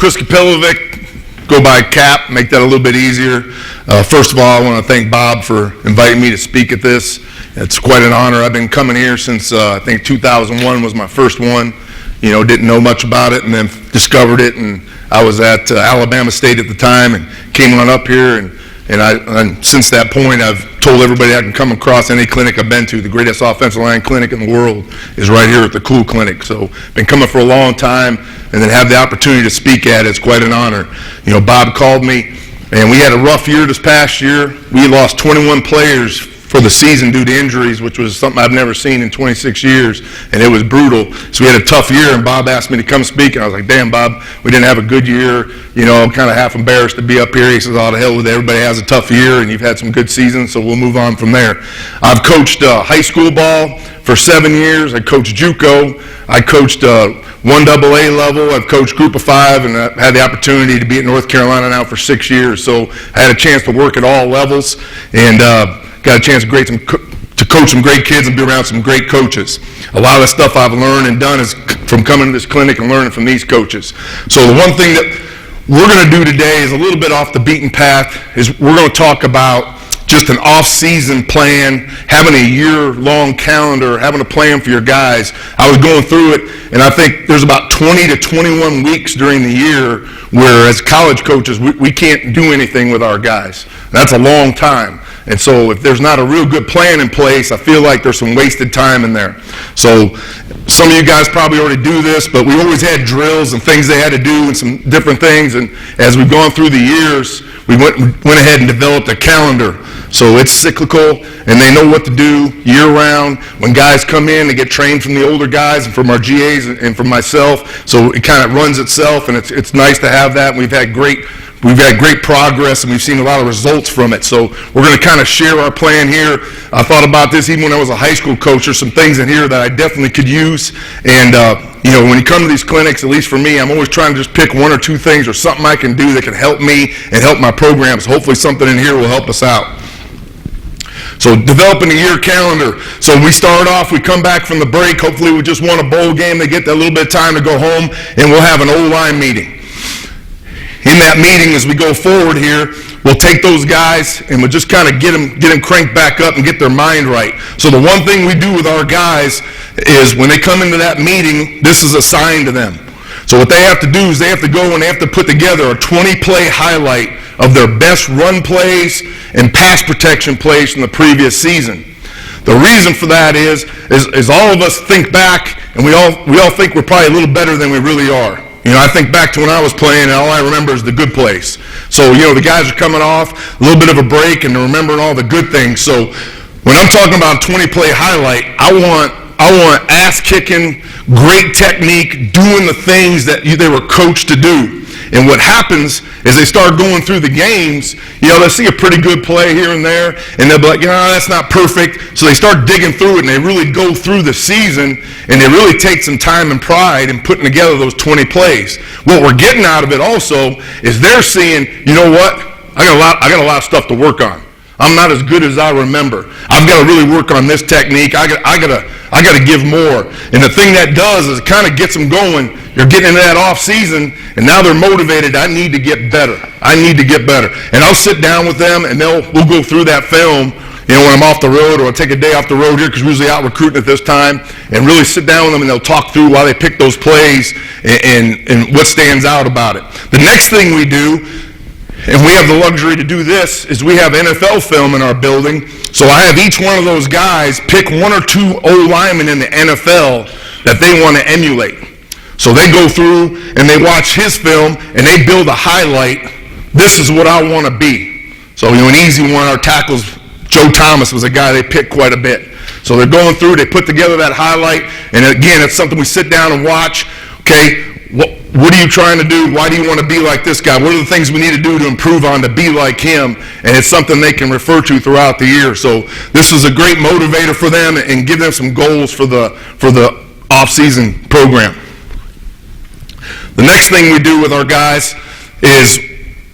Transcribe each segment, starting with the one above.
Chris Kapilovic, go by Cap, make that a little bit easier. First of all, I want to thank Bob for inviting me to speak at this. It's quite an honor. I've been coming here since I think 2001 was my first one. You know, didn't know much about it and then discovered it, and I was at Alabama State at the time and came on up here, and since that point I've told everybody I can come across any clinic I've been to. The greatest offensive line clinic in the world is right here at the Cool Clinic. So been coming for a long time, and then have the opportunity to speak at it. It's quite an honor. You know, Bob called me, and we had a rough year this past year. We lost 21 players for the season due to injuries, which was something I've never seen in 26 years, and it was brutal. So we had a tough year, and Bob asked me to come speak, and I was like, damn, Bob, we didn't have a good year. You know, I'm kind of half embarrassed to be up here. He says, oh, the hell with it. Everybody has a tough year, and you've had some good seasons, so we'll move on from there. I've coached high school ball for 7 years. I coached JUCO. I coached 1AA level. I've coached Group of 5, and I had the opportunity to be at North Carolina now for 6 years. So I had a chance to work at all levels, and got a chance to coach some great kids and be around some great coaches. A lot of the stuff I've learned and done is from coming to this clinic and learning from these coaches. So the one thing that we're going to do today is a little bit off the beaten path. Is we're going to talk about just an off-season plan, having a year-long calendar, having a plan for your guys. I was going through it, and I think there's about 20 to 21 weeks during the year where, as college coaches, we can't do anything with our guys. That's a long time. And so if there's not a real good plan in place, I feel like there's some wasted time in there. So some of you guys probably already do this, but we always had drills and things they had to do and some different things. And as we've gone through the years, we went ahead and developed a calendar. So it's cyclical, and they know what to do year-round. When guys come in, they get trained from the older guys and from our GAs and from myself. So it kind of runs itself, and it's nice to have that. And we've had great progress, and we've seen a lot of results from it. So we're going to kind of share our plan here. I thought about this even when I was a high school coach. There's some things in here that I definitely could use. And, you know, when you come to these clinics, at least for me, I'm always trying to just pick one or two things or something I can do that can help me and help my programs. Hopefully something in here will help us out. So developing a year calendar. So we start off, we come back from the break. Hopefully we just won a bowl game. They get that little bit of time to go home, and we'll have an O-line meeting. In that meeting, as we go forward here, we'll take those guys and we'll just kind of get them cranked back up and get their mind right. So the one thing we do with our guys is when they come into that meeting, this is assigned to them. So what they have to do is they have to go and they have to put together a 20-play highlight of their best run plays and pass protection plays from the previous season. The reason for that is all of us think back, and we all think we're probably a little better than we really are. You know, I think back to when I was playing, and all I remember is the good plays. So, you know, the guys are coming off a little bit of a break, and they're remembering all the good things. So when I'm talking about a 20-play highlight, I want ass-kicking, great technique, doing the things that they were coached to do. And what happens is they start going through the games, you know, they'll see a pretty good play here and there, and they'll be like, you know, that's not perfect. So they start digging through it, and they really go through the season, and they really take some time and pride in putting together those 20 plays. What we're getting out of it also is they're seeing, you know what, I got a lot of stuff to work on. I'm not as good as I remember. I've got to really work on this technique. I got to give more. And the thing that does is it kind of gets them going. You're getting into that off season, and now they're motivated. I need to get better. I need to get better. And I'll sit down with them, and we'll go through that film. You know, when I'm off the road, or I'll take a day off the road here because we're usually out recruiting at this time, and really sit down with them, and they'll talk through why they pick those plays and what stands out about it. The next thing we do, and we have the luxury to do this, is we have NFL film in our building. So I have each one of those guys pick one or two O-linemen in the NFL that they want to emulate. So they go through and they watch his film and they build a highlight. This is what I want to be. So, you know, an easy one, our tackles, Joe Thomas was a guy they picked quite a bit. So they're going through, they put together that highlight, and again, it's something we sit down and watch. Okay, what are you trying to do? Why do you want to be like this guy? What are the things we need to do to improve on to be like him? And it's something they can refer to throughout the year. So this is a great motivator for them and give them some goals for the off-season program. The next thing we do with our guys is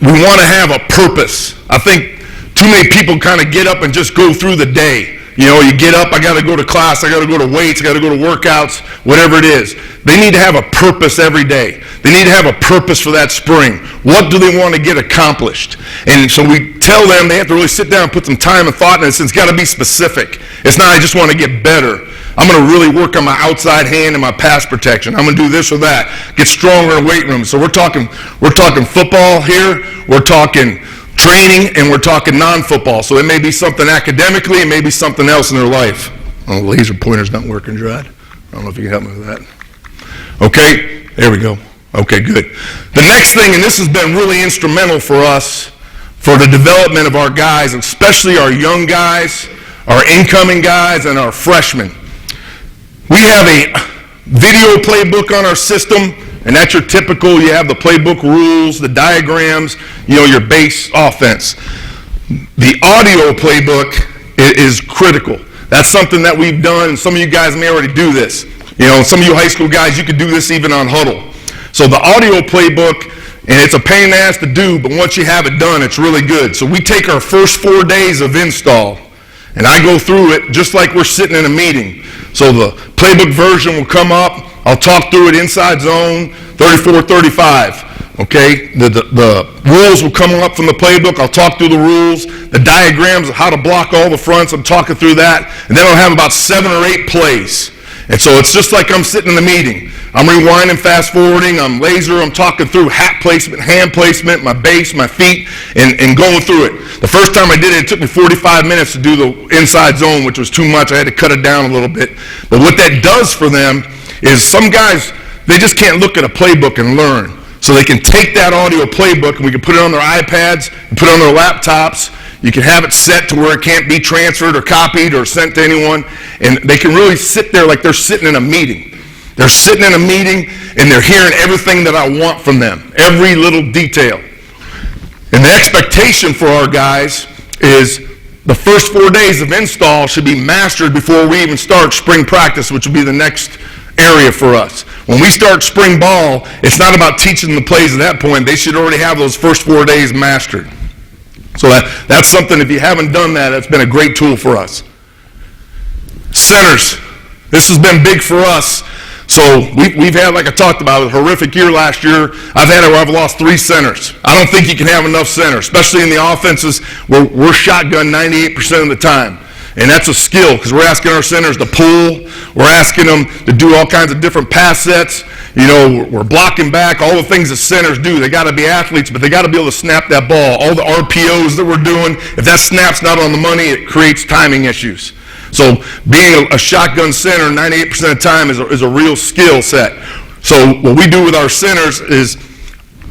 we want to have a purpose. I think too many people kind of get up and just go through the day. You get up, I got to go to class, I got to go to weights, I got to go to workouts, whatever it is. They need to have a purpose every day. They need to have a purpose for that spring. What do they want to get accomplished? And so we tell them they have to really sit down and put some time and thought in it. It's got to be specific. It's not, I just want to get better. I'm going to really work on my outside hand and my pass protection. I'm going to do this or that. Get stronger in weight room. So we're talking football here. We're talking training, and we're talking non-football. So it may be something academically, it may be something else in their life. Oh, the laser pointer's not working, Gerard. I don't know if you can help me with that. Okay, there we go. Okay, good. The next thing, and this has been really instrumental for us, for the development of our guys, especially our young guys, our incoming guys, and our freshmen. We have a video playbook on our system, and that's your typical, you have the playbook rules, the diagrams, your base offense. The audio playbook is critical. That's something that we've done, and some of you guys may already do this. Some of you high school guys, you could do this even on Huddle. So the audio playbook, and it's a pain in the ass to do, but once you have it done, it's really good. So we take our first 4 days of install, and I go through it just like we're sitting in a meeting. So the playbook version will come up. I'll talk through it inside zone, 34, 35. Okay, the rules will come up from the playbook. I'll talk through the rules, the diagrams of how to block all the fronts. I'm talking through that. And then I'll have about 7 or 8 plays. And so it's just like I'm sitting in a meeting. I'm rewinding, fast forwarding, I'm laser, I'm talking through hat placement, hand placement, my base, my feet, and going through it. The first time I did it, it took me 45 minutes to do the inside zone, which was too much. I had to cut it down a little bit. But what that does for them is some guys, they just can't look at a playbook and learn. So they can take that audio playbook and we can put it on their iPads, put it on their laptops. You can have it set to where it can't be transferred or copied or sent to anyone. And they can really sit there like they're sitting in a meeting. They're sitting in a meeting and they're hearing everything that I want from them, every little detail. And the expectation for our guys is the first 4 days of install should be mastered before we even start spring practice, which will be the next area for us. When we start spring ball, it's not about teaching the plays at that point. They should already have those first 4 days mastered. So that's something, if you haven't done that, that's been a great tool for us. Centers. This has been big for us. So we've had, like I talked about, a horrific year last year. I've lost 3 centers. I don't think you can have enough centers, especially in the offenses where we're shotgun 98% of the time. And that's a skill because we're asking our centers to pull. We're asking them to do all kinds of different pass sets. We're blocking back, all the things that centers do. They got to be athletes, but they got to be able to snap that ball. All the RPOs that we're doing, if that snap's not on the money, it creates timing issues. So being a shotgun center 98% of the time is a real skill set. So what we do with our centers is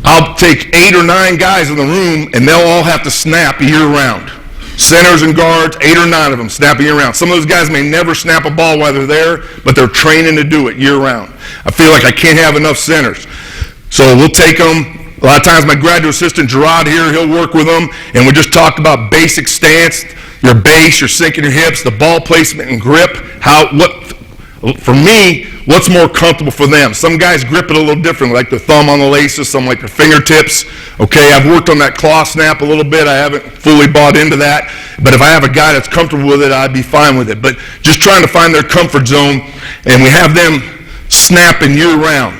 I'll take 8 or 9 guys in the room, and they'll all have to snap year-round. Centers and guards, 8 or 9 of them snapping year-round. Some of those guys may never snap a ball while they're there, but they're training to do it year-round. I feel like I can't have enough centers. So we'll take them. A lot of times my graduate assistant, Gerard here, he'll work with them, and we just talk about basic stance, your base, your sinking your hips, the ball placement and grip, for me, what's more comfortable for them. Some guys grip it a little different, like their thumb on the laces, some like their fingertips. Okay, I've worked on that claw snap a little bit. I haven't fully bought into that. But if I have a guy that's comfortable with it, I'd be fine with it. But just trying to find their comfort zone, and we have them snapping year-round.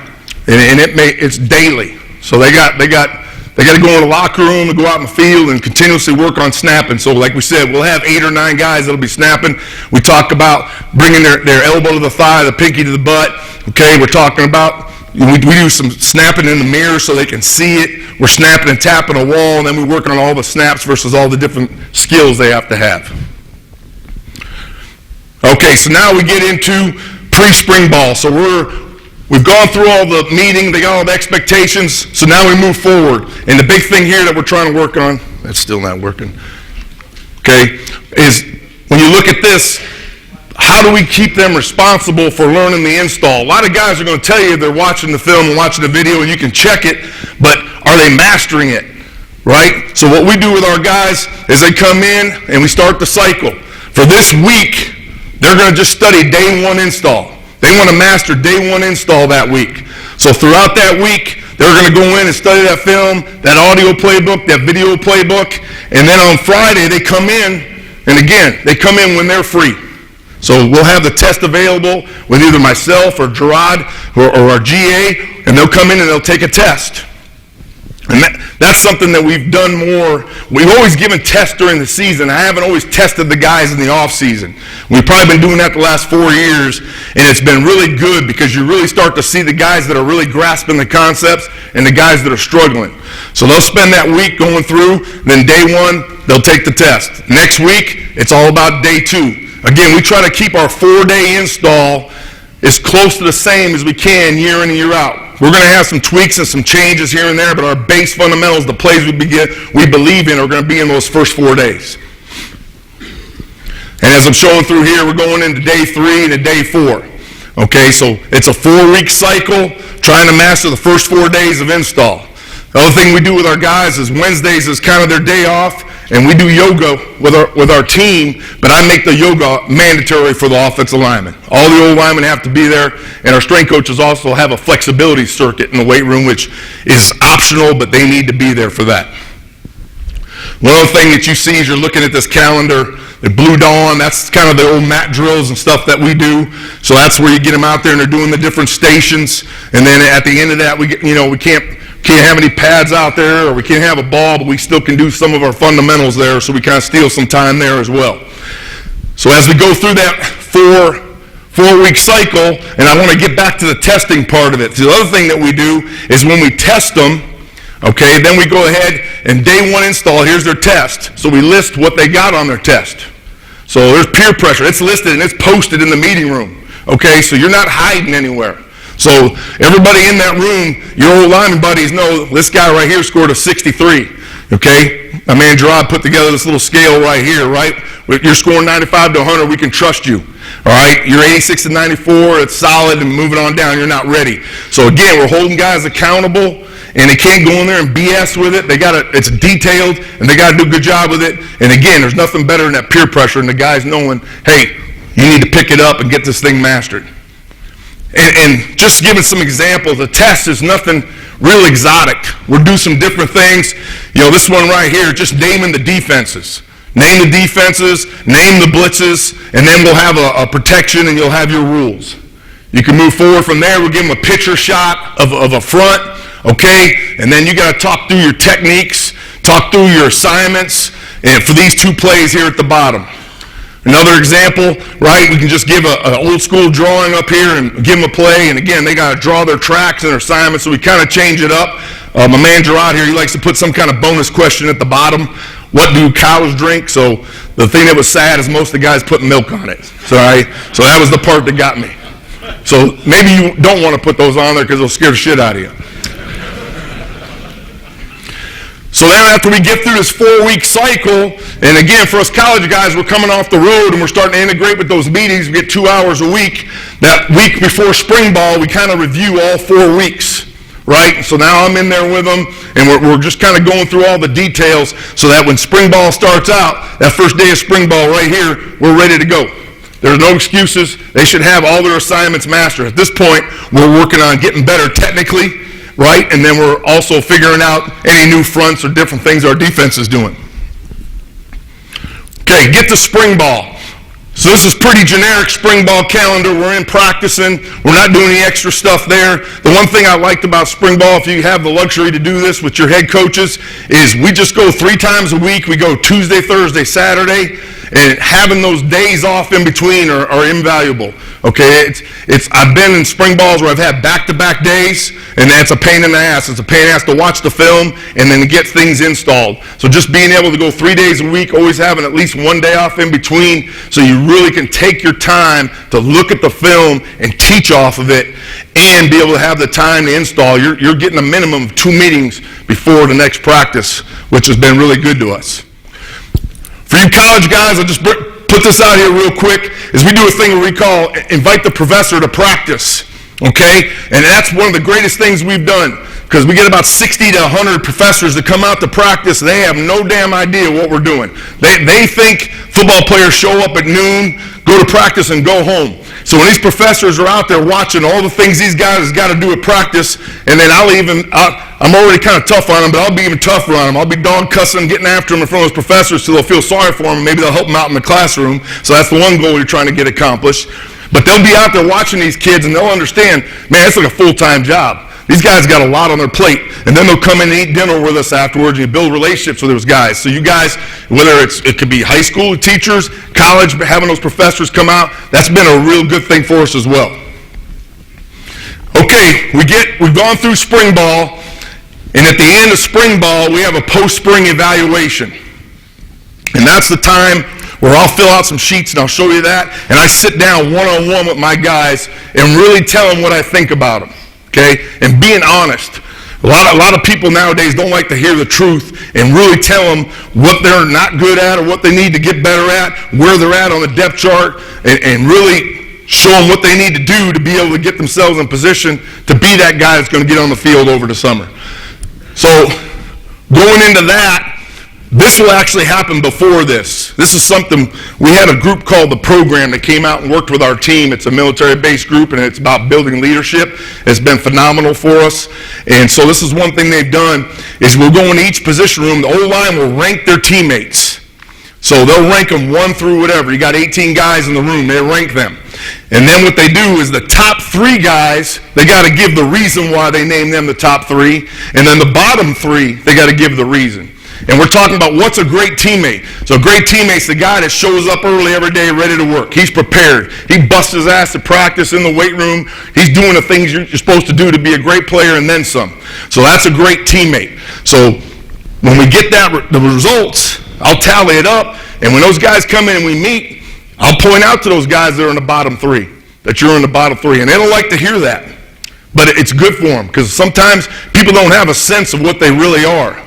And it's daily. So they got to go in the locker room and go out in the field and continuously work on snapping. So like we said, we'll have 8 or 9 guys that'll be snapping. We talk about bringing their elbow to the thigh, the pinky to the butt. Okay, we're talking about, we do some snapping in the mirror so they can see it. We're snapping and tapping a wall, and then we're working on all the snaps versus all the different skills they have to have. Okay, so now we get into pre-spring ball. So we've gone through all the meeting, they got all the expectations, so now we move forward. And the big thing here that we're trying to work on, that's still not working, okay, is when you look at this, how do we keep them responsible for learning the install? A lot of guys are going to tell you they're watching the film and watching the video and you can check it, but are they mastering it, right? So what we do with our guys is they come in and we start the cycle. For this week, they're going to just study day 1 install. They want to master day 1 install that week. So throughout that week, they're going to go in and study that film, that audio playbook, that video playbook, and then on Friday they come in And again, they come in when they're free. So we'll have the test available with either myself or Gerard or our GA, and they'll come in and they'll take a test. And that's something that we've done more. We've always given tests during the season. I haven't always tested the guys in the off season. We've probably been doing that the last 4 years, and it's been really good because you really start to see the guys that are really grasping the concepts and the guys that are struggling. So they'll spend that week going through, then day one, they'll take the test. Next week, it's all about day two. Again, we try to keep our 4-day install as close to the same as we can year in and year out. We're going to have some tweaks and some changes here and there, but our base fundamentals, the plays we believe in, are going to be in those first 4 days. And as I'm showing through here, we're going into day 3 to day 4. Okay, so it's a 4-week cycle, trying to master the first 4 days of install. The other thing we do with our guys is Wednesdays is kind of their day off, and we do yoga with our team, but I make the yoga mandatory for the offensive linemen. All the old linemen have to be there, and our strength coaches also have a flexibility circuit in the weight room, which is optional, but they need to be there for that. One other thing that you see as you're looking at this calendar, the Blue Dawn, that's kind of the old mat drills and stuff that we do. So that's where you get them out there and they're doing the different stations, and then at the end of that, we can't have any pads out there, or we can't have a ball, but we still can do some of our fundamentals there, so we kind of steal some time there as well. So as we go through that four-week cycle, and I want to get back to the testing part of it. So the other thing that we do is when we test them, okay, then we go ahead and day 1 install, here's their test. So we list what they got on their test. So there's peer pressure. It's listed and it's posted in the meeting room. Okay, so you're not hiding anywhere. So everybody in that room, your old lineman buddies know this guy right here scored a 63, okay? My man Gerard put together this little scale right here, right? You're scoring 95 to 100, we can trust you, all right? You're 86 to 94, it's solid, and moving on down, you're not ready. So again, we're holding guys accountable, and they can't go in there and BS with it. It's detailed, and they got to do a good job with it. And again, there's nothing better than that peer pressure and the guys knowing, hey, you need to pick it up and get this thing mastered. And just giving some examples, the test is nothing real exotic. We'll do some different things. This one right here, just naming the defenses. Name the defenses, name the blitzes, and then we'll have a protection and you'll have your rules. You can move forward from there. We'll give them a picture shot of a front, okay? And then you got to talk through your techniques, talk through your assignments, and for these 2 plays here at the bottom. Another example, right, we can just give an old school drawing up here and give them a play, and again, they got to draw their tracks and their assignments, so we kind of change it up. My man Gerard here, he likes to put some kind of bonus question at the bottom. What do cows drink? So the thing that was sad is most of the guys put milk on it. So that was the part that got me. So maybe you don't want to put those on there because they'll scare the shit out of you. So then after we get through this 4-week cycle, and again, for us college guys, we're coming off the road and we're starting to integrate with those meetings. We get 2 hours a week. That week before spring ball, we kind of review all 4 weeks, right? So now I'm in there with them, and we're just kind of going through all the details so that when spring ball starts out, that first day of spring ball right here, we're ready to go. There's no excuses. They should have all their assignments mastered. At this point, we're working on getting better technically, right? And then we're also figuring out any new fronts or different things our defense is doing. Okay, get to spring ball. So this is pretty generic spring ball calendar. We're in practicing. We're not doing any extra stuff there. The one thing I liked about spring ball, if you have the luxury to do this with your head coaches, is we just go 3 times a week. We go Tuesday, Thursday, Saturday, and having those days off in between are invaluable. Okay, I've been in spring balls where I've had back-to-back days, and that's a pain in the ass. It's a pain in the ass to watch the film and then to get things installed. So just being able to go 3 days a week, always having at least 1 day off in between, so you really can take your time to look at the film and teach off of it, and be able to have the time to install. You're getting a minimum of 2 meetings before the next practice, which has been really good to us. For you college guys, I'll just put this out here real quick, is we do a thing we call invite the professor to practice, okay? And that's one of the greatest things we've done, because we get about 60 to 100 professors that come out to practice, and they have no damn idea what we're doing. They think football players show up at noon, go to practice, and go home. So when these professors are out there watching all the things these guys got to do at practice, and then I'm already kind of tough on them, but I'll be even tougher on them. I'll be dog cussing, getting after them in front of those professors till they'll feel sorry for them, and maybe they'll help them out in the classroom. So that's the one goal you're trying to get accomplished. But they'll be out there watching these kids, and they'll understand, man, it's like a full-time job. These guys got a lot on their plate, and then they'll come in and eat dinner with us afterwards, and you build relationships with those guys. So you guys, whether it could be high school teachers, college, having those professors come out, that's been a real good thing for us as well. Okay, we've gone through spring ball, and at the end of spring ball, we have a post-spring evaluation. And that's the time where I'll fill out some sheets, and I'll show you that, and I sit down one-on-one with my guys and really tell them what I think about them. Okay, and being honest. A lot of people nowadays don't like to hear the truth and really tell them what they're not good at or what they need to get better at, where they're at on the depth chart, and really show them what they need to do to be able to get themselves in position to be that guy that's going to get on the field over the summer. So going into that, this will actually happen before this. This is something, we had a group called The Program that came out and worked with our team. It's a military-based group, and it's about building leadership. It's been phenomenal for us. And so this is one thing they've done, is we'll go into each position room. The O-line will rank their teammates. So they'll rank them 1 through whatever. You got 18 guys in the room. They rank them. And then what they do is the top 3 guys, they got to give the reason why they named them the top 3. And then the bottom 3, they got to give the reason. And we're talking about what's a great teammate. So a great teammate's the guy that shows up early every day ready to work. He's prepared. He busts his ass to practice in the weight room. He's doing the things you're supposed to do to be a great player and then some. So that's a great teammate. So when we get the results, I'll tally it up. And when those guys come in and we meet, I'll point out to those guys that are in the bottom 3, that you're in the bottom 3. And they don't like to hear that. But it's good for them because sometimes people don't have a sense of what they really are.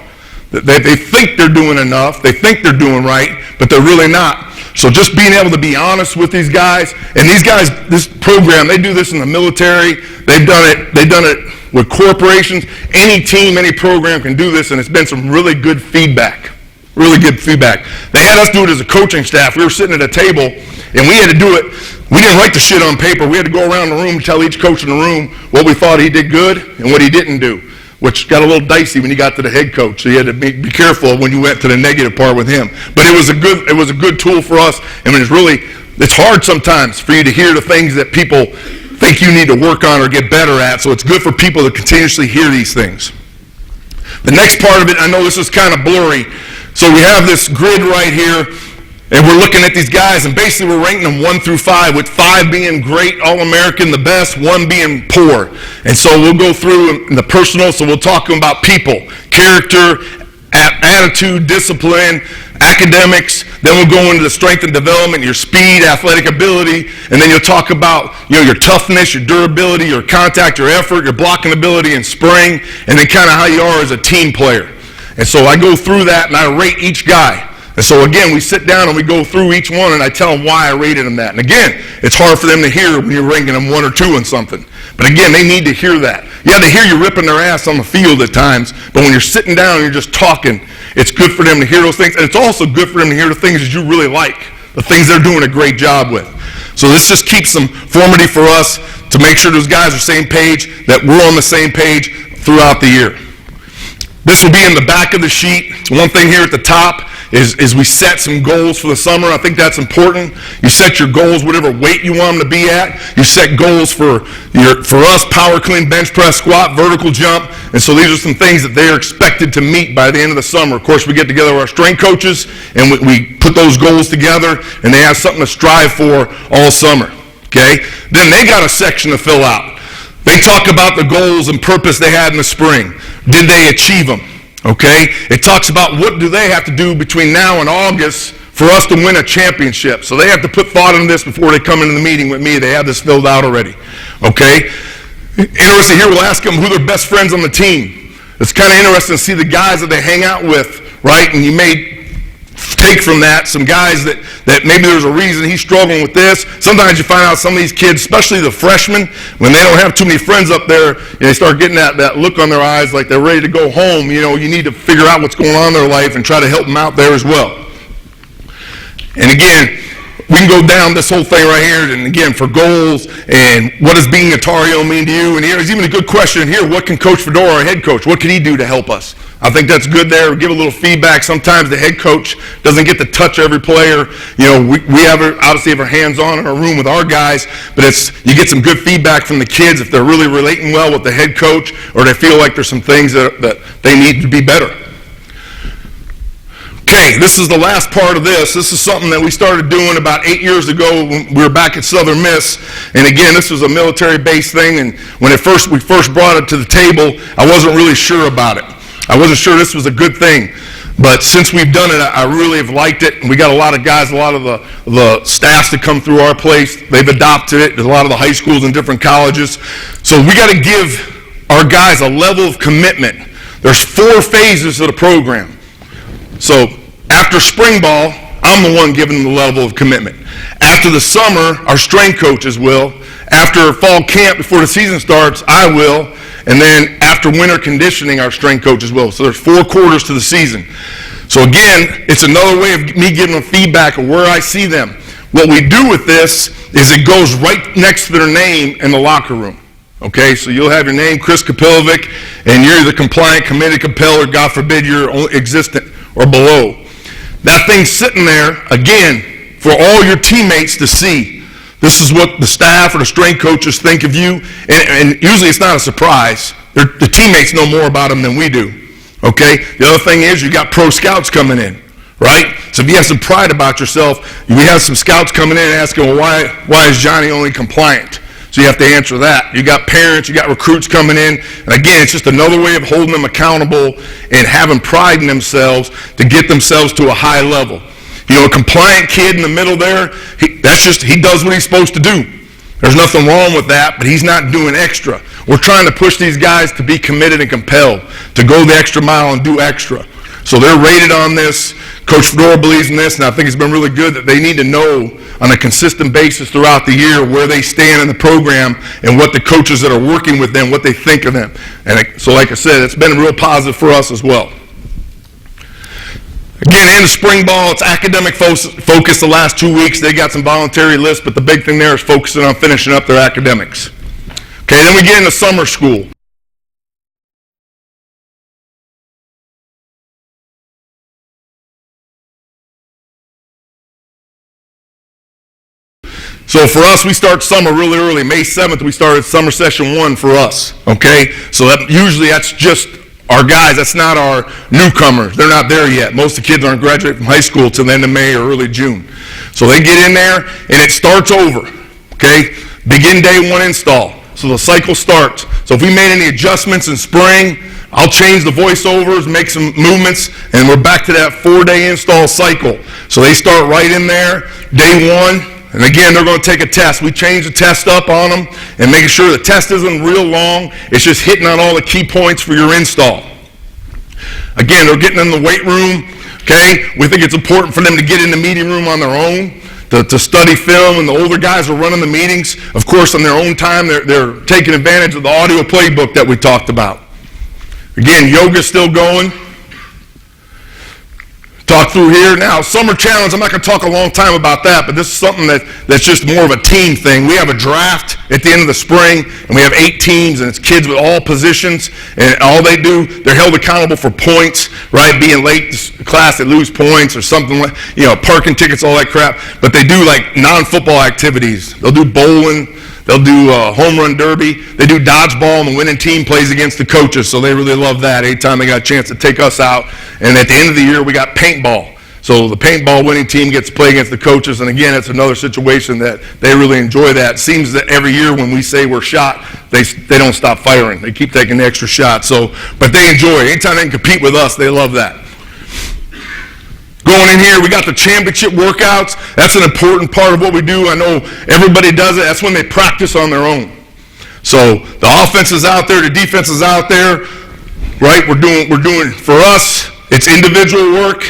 They think they're doing enough, they think they're doing right, but they're really not. So just being able to be honest with these guys, and these guys, this program, they do this in the military, they've done it with corporations. Any team, any program can do this, and it's been some really good feedback. Really good feedback. They had us do it as a coaching staff. We were sitting at a table, and we had to do it. We didn't write the shit on paper. We had to go around the room and tell each coach in the room what we thought he did good and what he didn't do, which got a little dicey when you got to the head coach. So you had to be careful when you went to the negative part with him. But it was a good tool for us. I mean, it's hard sometimes for you to hear the things that people think you need to work on or get better at. So it's good for people to continuously hear these things. The next part of it, I know this is kind of blurry. So we have this grid right here, and we're looking at these guys, and basically we're ranking them 1 through 5, with 5 being great, All-American, the best, 1 being poor. And so we'll go through in the personal, so we'll talk about people, character, attitude, discipline, academics. Then we'll go into the strength and development, your speed, athletic ability, and then you'll talk about your toughness, your durability, your contact, your effort, your blocking ability and spring, and then kind of how you are as a team player. And so I go through that and I rate each guy. And so again, we sit down and we go through each one and I tell them why I rated them that. And again, it's hard for them to hear when you're ranking them 1 or 2 in something. But again, they need to hear that. Yeah, they hear you ripping their ass on the field at times, but when you're sitting down and you're just talking, it's good for them to hear those things. And it's also good for them to hear the things that you really like, the things they're doing a great job with. So this just keeps some formative for us to make sure those guys are same page, that we're on the same page throughout the year. This will be in the back of the sheet. One thing here at the top is we set some goals for the summer. I think that's important. You set your goals, whatever weight you want them to be at. You set goals for us, power clean, bench press, squat, vertical jump. And so these are some things that they're expected to meet by the end of the summer. Of course, we get together with our strength coaches, and we put those goals together, and they have something to strive for all summer. Okay? Then they got a section to fill out. They talk about the goals and purpose they had in the spring. Did they achieve them? Okay? It talks about what do they have to do between now and August for us to win a championship. So they have to put thought into this before they come into the meeting with me. They have this filled out already. Okay? Interesting here, we'll ask them who their best friends on the team. It's kind of interesting to see the guys that they hang out with, right? And you may take from that some guys that maybe there's a reason he's struggling with this. Sometimes you find out some of these kids, especially the freshmen, when they don't have too many friends up there, they start getting that look on their eyes like they're ready to go home. You need to figure out what's going on in their life and try to help them out there as well. And again, we can go down this whole thing right here, and again, for goals, and what does being a Tar Heel mean to you? And here's even a good question here, what can Coach Fedora, our head coach, what can he do to help us? I think that's good there. Give a little feedback. Sometimes the head coach doesn't get to touch every player. We obviously have our hands on in our room with our guys, but you get some good feedback from the kids if they're really relating well with the head coach, or they feel like there's some things that they need to be better. Okay, this is the last part of this. This is something that we started doing about 8 years ago when we were back at Southern Miss. And again, this was a military-based thing, and when we first brought it to the table, I wasn't really sure about it. I wasn't sure this was a good thing. But since we've done it, I really have liked it. And we got a lot of guys, a lot of the staffs that come through our place, they've adopted it. There's a lot of the high schools and different colleges. So we got to give our guys a level of commitment. There's 4 phases to the program. So after spring ball, I'm the one giving them the level of commitment. After the summer, our strength coaches will. After fall camp, before the season starts, I will. And then after winter conditioning, our strength coaches will. So there's 4 quarters to the season. So again, it's another way of me giving them feedback of where I see them. What we do with this is it goes right next to their name in the locker room. Okay, so you'll have your name, Chris Kapilovic, and you're the compliant, committed, compelled, or God forbid you're existent or below. That thing's sitting there, again, for all your teammates to see. This is what the staff or the strength coaches think of you, and usually it's not a surprise. The teammates know more about them than we do, okay? The other thing is you got pro scouts coming in, right? So if you have some pride about yourself, we have some scouts coming in and asking, well, why is Johnny only compliant? So you have to answer that. You got parents, you got recruits coming in, and again, it's just another way of holding them accountable and having pride in themselves to get themselves to a high level. A compliant kid in the middle there, he does what he's supposed to do. There's nothing wrong with that, but he's not doing extra. We're trying to push these guys to be committed and compelled, to go the extra mile and do extra. So they're rated on this. Coach Fedora believes in this, and I think it's been really good that they need to know on a consistent basis throughout the year where they stand in the program and what the coaches that are working with them, what they think of them. And so like I said, it's been real positive for us as well. Again, in the spring ball, it's academic focus the last 2 weeks. They got some voluntary lists, but the big thing there is focusing on finishing up their academics. Okay, then we get into summer school. So for us, we start summer really early. May 7th, we started summer session 1 for us, okay? So that's just our guys, that's not our newcomers. They're not there yet. Most of the kids aren't graduating from high school till the end of May or early June. So they get in there, and it starts over, okay? Begin day 1 install. So the cycle starts. So if we made any adjustments in spring, I'll change the voiceovers, make some movements, and we're back to that 4-day install cycle. So they start right in there, day 1. And again, they're going to take a test. We change the test up on them and making sure the test isn't real long. It's just hitting on all the key points for your install. Again, they're getting in the weight room. Okay, we think it's important for them to get in the meeting room on their own, to study film, and the older guys are running the meetings. Of course, on their own time, they're taking advantage of the audio playbook that we talked about. Again, yoga's still going. Talk through here. Now, summer challenge, I'm not going to talk a long time about that, but this is something that's just more of a team thing. We have a draft at the end of the spring, and we have 8 teams, and it's kids with all positions, and all they do, they're held accountable for points, right? Being late to class, they lose points or something like, parking tickets, all that crap. But they do like non-football activities. They'll do bowling. They'll do home run derby. They do dodgeball, and the winning team plays against the coaches, so they really love that. Anytime they got a chance to take us out. And at the end of the year, we got paintball. So the paintball winning team gets to play against the coaches, and again, it's another situation that they really enjoy that. It seems that every year when we say we're shot, they don't stop firing. They keep taking the extra shot. But they enjoy it. Anytime they can compete with us, they love that. Going in here, we got the championship workouts. That's an important part of what we do. I know everybody does it. That's when they practice on their own. So the offense is out there, the defense is out there, right? We're doing for us, it's individual work,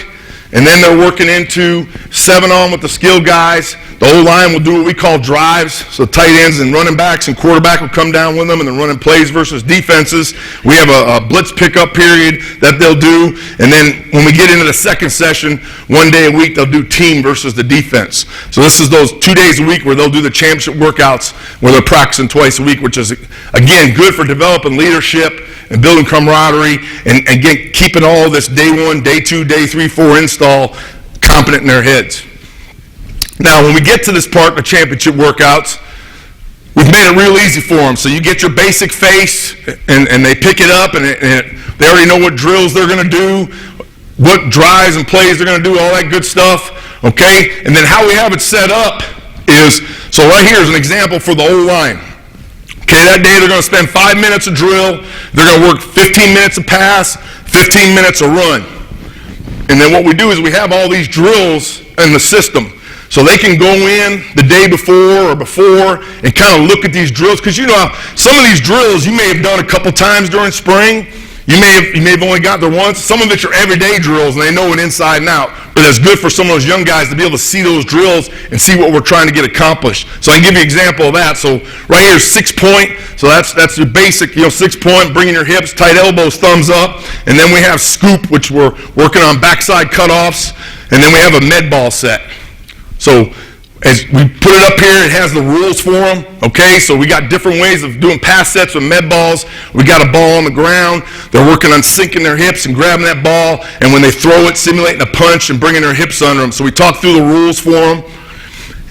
and then they're working into 7-on with the skill guys. The O-line will do what we call drives. So tight ends and running backs and quarterback will come down with them, and then running plays versus defenses. We have a blitz pickup period that they'll do. And then when we get into the second session, one day a week, they'll do team versus the defense. So this is those 2 days a week where they'll do the championship workouts where they're practicing twice a week, which is, again, good for developing leadership and building camaraderie and again, keeping all of this day 1, day 2, day 3, 4 install competent in their heads. Now, when we get to this part, the championship workouts, we've made it real easy for them. So you get your basic face, and they pick it up, and they already know what drills they're going to do, what drives and plays they're going to do, all that good stuff, okay? And then how we have it set up is, so right here is an example for the O-line. Okay, that day they're going to spend 5 minutes of drill, they're going to work 15 minutes of pass, 15 minutes of run. And then what we do is we have all these drills in the system. So they can go in the day before and kind of look at these drills. Because you know, some of these drills you may have done a couple times during spring. You may have only got there once. Some of it's your everyday drills, and they know it inside and out. But it's good for some of those young guys to be able to see those drills and see what we're trying to get accomplished. So I can give you an example of that. So right here is 6-point. So that's your basic, 6-point, bringing your hips, tight elbows, thumbs up. And then we have scoop, which we're working on backside cutoffs. And then we have a med ball set. So as we put it up here, it has the rules for them, okay? So we got different ways of doing pass sets with med balls. We got a ball on the ground. They're working on sinking their hips and grabbing that ball, and when they throw it, simulating a punch and bringing their hips under them. So we talk through the rules for them,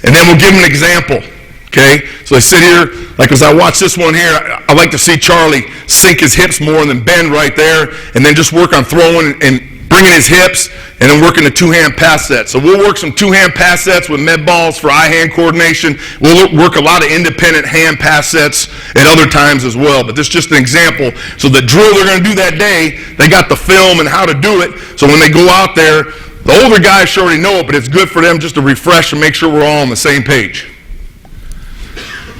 and then we'll give them an example, okay? So they sit here, like as I watch this one here, I like to see Charlie sink his hips more and then bend right there, and then just work on throwing and bringing his hips, and then working the two-hand pass set. So we'll work some two-hand pass sets with med balls for eye-hand coordination. We'll work a lot of independent hand pass sets at other times as well. But this is just an example. So the drill they're going to do that day, they got the film and how to do it. So when they go out there, the older guys should already know it, but it's good for them just to refresh and make sure we're all on the same page.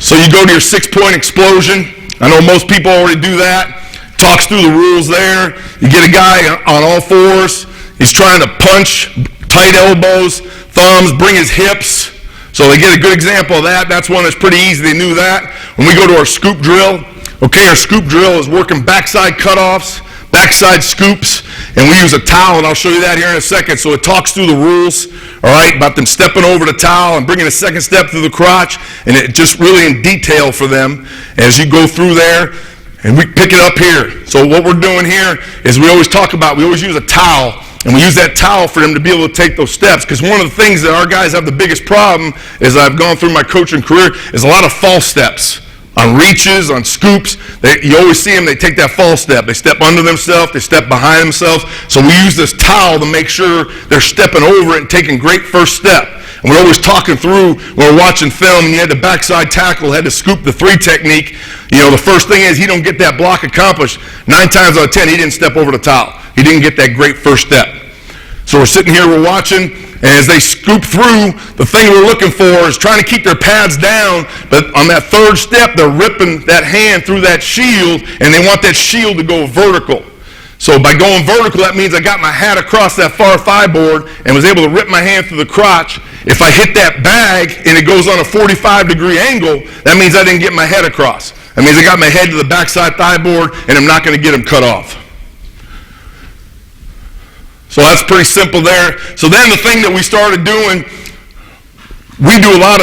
So you go to your 6-point explosion. I know most people already do that. Talks through the rules there. You get a guy on all fours. He's trying to punch, tight elbows, thumbs, bring his hips. So they get a good example of that. That's one that's pretty easy. They knew that. When we go to our scoop drill, okay, our scoop drill is working backside cutoffs, backside scoops, and we use a towel, and I'll show you that here in a second. So it talks through the rules, all right, about them stepping over the towel and bringing a second step through the crotch, and it just really in detail for them as you go through there. And we pick it up here. So what we're doing here is we always use a towel, and we use that towel for them to be able to take those steps. Because one of the things that our guys have the biggest problem, as I've gone through my coaching career, is a lot of false steps. On reaches, on scoops, you always see them, they take that false step. They step under themselves, they step behind themselves. So we use this towel to make sure they're stepping over it and taking great first step. And we're always talking through, when we're watching film, and you had the backside tackle, had to scoop the 3 technique. The first thing is he don't get that block accomplished. 9 times out of 10, he didn't step over the towel. He didn't get that great first step. So we're sitting here, we're watching, and as they scoop through, the thing we're looking for is trying to keep their pads down, but on that 3rd step, they're ripping that hand through that shield, and they want that shield to go vertical. So by going vertical, that means I got my hat across that far thigh board and was able to rip my hand through the crotch. If I hit that bag and it goes on a 45-degree angle, that means I didn't get my head across. That means I got my head to the backside thigh board, and I'm not going to get them cut off. So that's pretty simple there. So then the thing that we started doing, we do a lot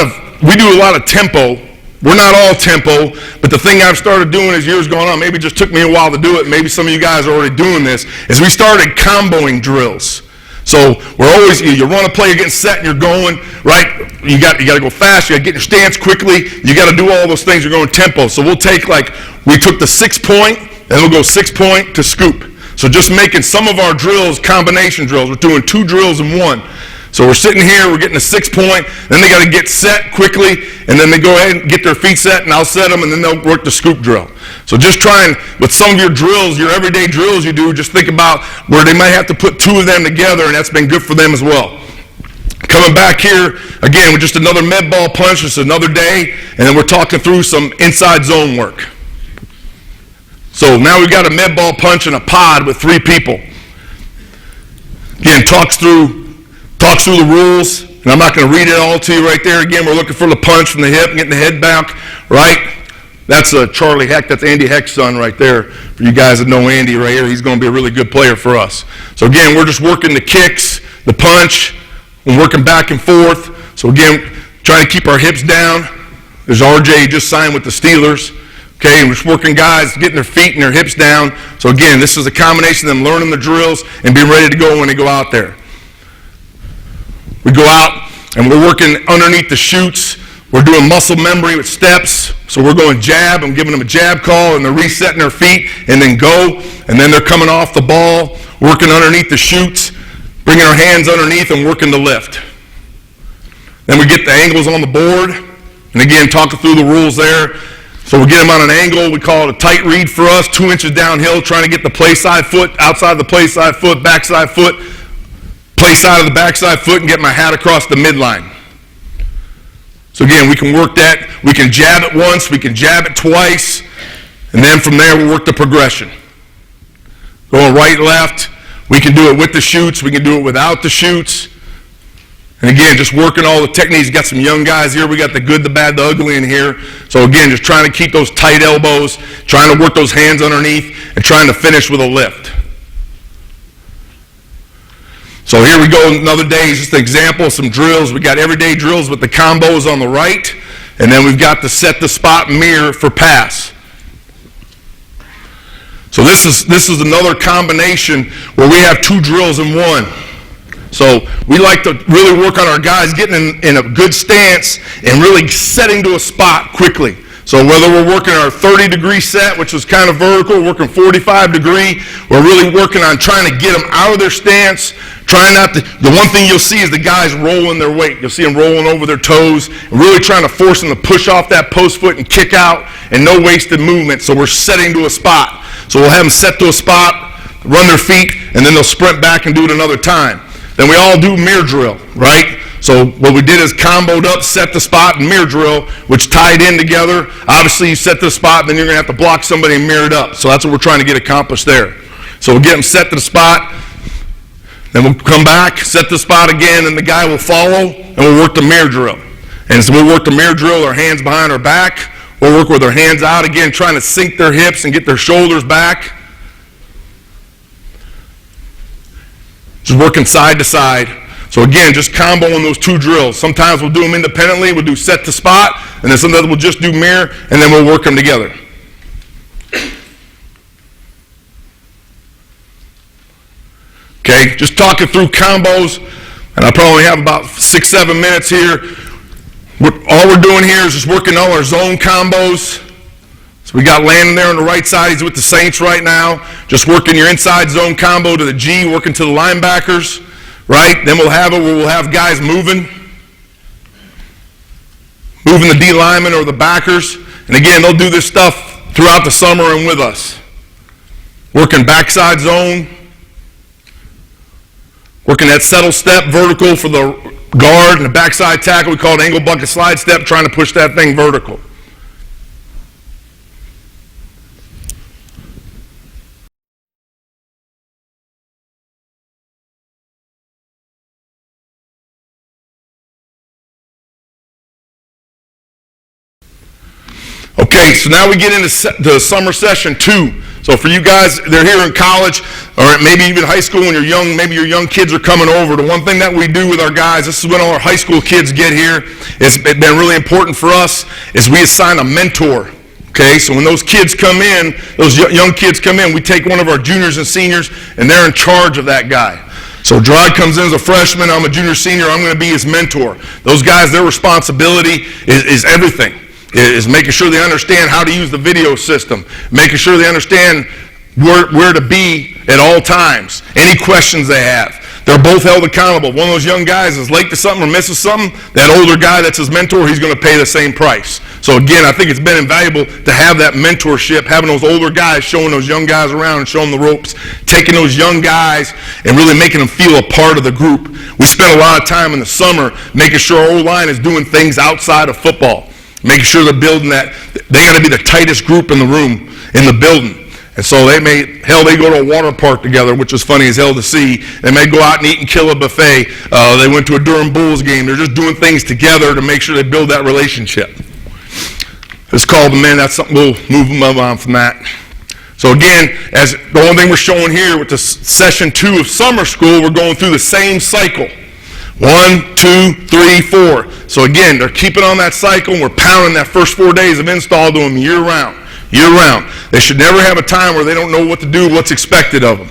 of tempo. We're not all tempo, but the thing I've started doing as years gone on, maybe it just took me a while to do it, maybe some of you guys are already doing this, is we started comboing drills. So we're always, you run a play, you're getting set and you're going, right? You got to go fast, you got to get your stance quickly, you got to do all those things, you're going tempo. So we'll take we took the 6-point, and we'll go 6-point to scoop. So just making some of our drills combination drills. We're doing 2 drills in 1. So we're sitting here, we're getting a 6-point, then they got to get set quickly, and then they go ahead and get their feet set, and I'll set them, and then they'll work the scoop drill. So just trying, with some of your drills, your everyday drills you do, just think about where they might have to put 2 of them together, and that's been good for them as well. Coming back here, again, with just another med ball punch, just another day, and then we're talking through some inside zone work. So now we've got a med ball punch and a pod with 3 people. Again, talks through the rules, And I'm not going to read it all to you right there. Again, we're looking for the punch from the hip, getting the head back, right? That's Charlie Heck. That's Andy Heck's son right there. For you guys that know Andy right here, he's going to be a really good player for us. So again, we're just working the kicks, the punch, and working back and forth. So again, trying to keep our hips down. There's RJ, he just signed with the Steelers. Okay, and we're just working guys, getting their feet and their hips down. So again, this is a combination of them learning the drills and being ready to go when they go out there. We go out and we're working underneath the chutes. We're doing muscle memory with steps. So we're going jab. I'm giving them a jab call, and they're resetting their feet, and then go. And then they're coming off the ball, working underneath the chutes, bringing our hands underneath and working the lift. Then we get the angles on the board. And again, talking through the rules there. So we get them on an angle. We call it a tight read for us, 2 inches downhill, trying to get the play side foot, outside the play side foot, backside foot, play side of the backside foot, and get my hat across the midline. So again, we can work that. We can jab it once, we can jab it twice, and then from there we work the progression. Going right, left. We can do it with the chutes, we can do it without the chutes. And again, just working all the techniques. Got some young guys here. We got the good, the bad, the ugly in here. So again, just trying to keep those tight elbows, trying to work those hands underneath, and trying to finish with a lift. So here we go, another day, just an example of some drills. We got everyday drills with the combos on the right, and then we've got the set the spot mirror for pass. So this is another combination where we have 2 drills in one. So we like to really work on our guys getting in a good stance and really setting to a spot quickly. So whether we're working our 30-degree set, which is kind of vertical, working 45-degree, we're really working on trying to get them out of their stance, trying not to, the one thing you'll see is the guys rolling their weight. You'll see them rolling over their toes, and really trying to force them to push off that post foot and kick out, and no wasted movement. So we're setting to a spot. So we'll have them set to a spot, run their feet, and then they'll sprint back and do it another time. Then we all do mirror drill, right? So what we did is comboed up, set the spot, and mirror drill, which tied in together. Obviously, you set the spot, then you're going to have to block somebody and mirror it up. So that's what we're trying to get accomplished there. So we'll get them set to the spot, then we'll come back, set the spot again, and the guy will follow, and we'll work the mirror drill. And so we'll work the mirror drill, our hands behind our back. We'll work with our hands out again, trying to sink their hips and get their shoulders back. Just working side to side. So again, just comboing those 2 drills. Sometimes we'll do them independently. We'll do set to spot, and then sometimes we'll just do mirror, and then we'll work them together. Okay, just talking through combos, and I probably have about 6-7 minutes here. All we're doing here is just working all our zone combos. So we got Landon there on the right side. He's with the Saints right now. Just working your inside zone combo to the G, working to the linebackers, right? Then we'll have it where we'll have guys moving the D linemen or the backers. And again, they'll do this stuff throughout the summer and with us. Working backside zone. Working that settle step vertical for the guard and the backside tackle. We call it angle bucket slide step, trying to push that thing vertical. Okay, so now we get into the summer session 2. So for you guys, they're here in college, or maybe even high school when you're young, maybe your young kids are coming over. The one thing that we do with our guys, this is when all our high school kids get here, it's been really important for us, is we assign a mentor. Okay, so when those kids come in, those young kids come in, we take one of our juniors and seniors, and they're in charge of that guy. So Gerard comes in as a freshman, I'm a junior, senior, I'm going to be his mentor. Those guys, their responsibility is everything. Is making sure they understand how to use the video system, making sure they understand where to be at all times, any questions they have. They're both held accountable. One of those young guys is late to something or misses something, that older guy that's his mentor, he's going to pay the same price. So again, I think it's been invaluable to have that mentorship, having those older guys showing those young guys around and showing the ropes, taking those young guys and really making them feel a part of the group. We spent a lot of time in the summer making sure our O-line is doing things outside of football. Making sure they're building that, they got to be the tightest group in the room, in the building. And so they go to a water park together, which is funny as hell to see. They may go out and eat and kill a buffet. They went to a Durham Bulls game. They're just doing things together to make sure they build that relationship. It's called the men. That's something we'll move them on from that. So again, as the only thing we're showing here with the session 2 of summer school, we're going through the same cycle. 1, 2, 3, 4. So again, they're keeping on that cycle, and we're pounding that first 4 days of install to them year round. Year round. They should never have a time where they don't know what to do, what's expected of them.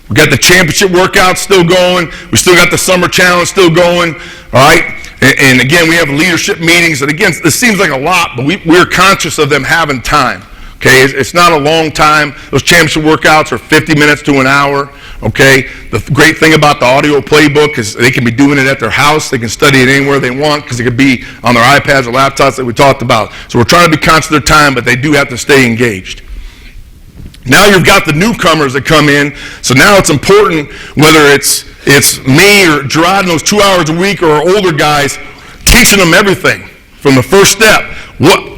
We got the championship workout still going. We still got the summer challenge still going. All right. And again, we have leadership meetings. And again, this seems like a lot, but we're conscious of them having time. Okay, it's not a long time. Those championship workouts are 50 minutes to an hour. Okay, the great thing about the audio playbook is they can be doing it at their house. They can study it anywhere they want because it could be on their iPads or laptops that we talked about. So we're trying to be conscious of their time, but they do have to stay engaged. Now you've got the newcomers that come in. So now it's important, whether it's me or Gerard and those 2 hours a week or our older guys, teaching them everything from the first step.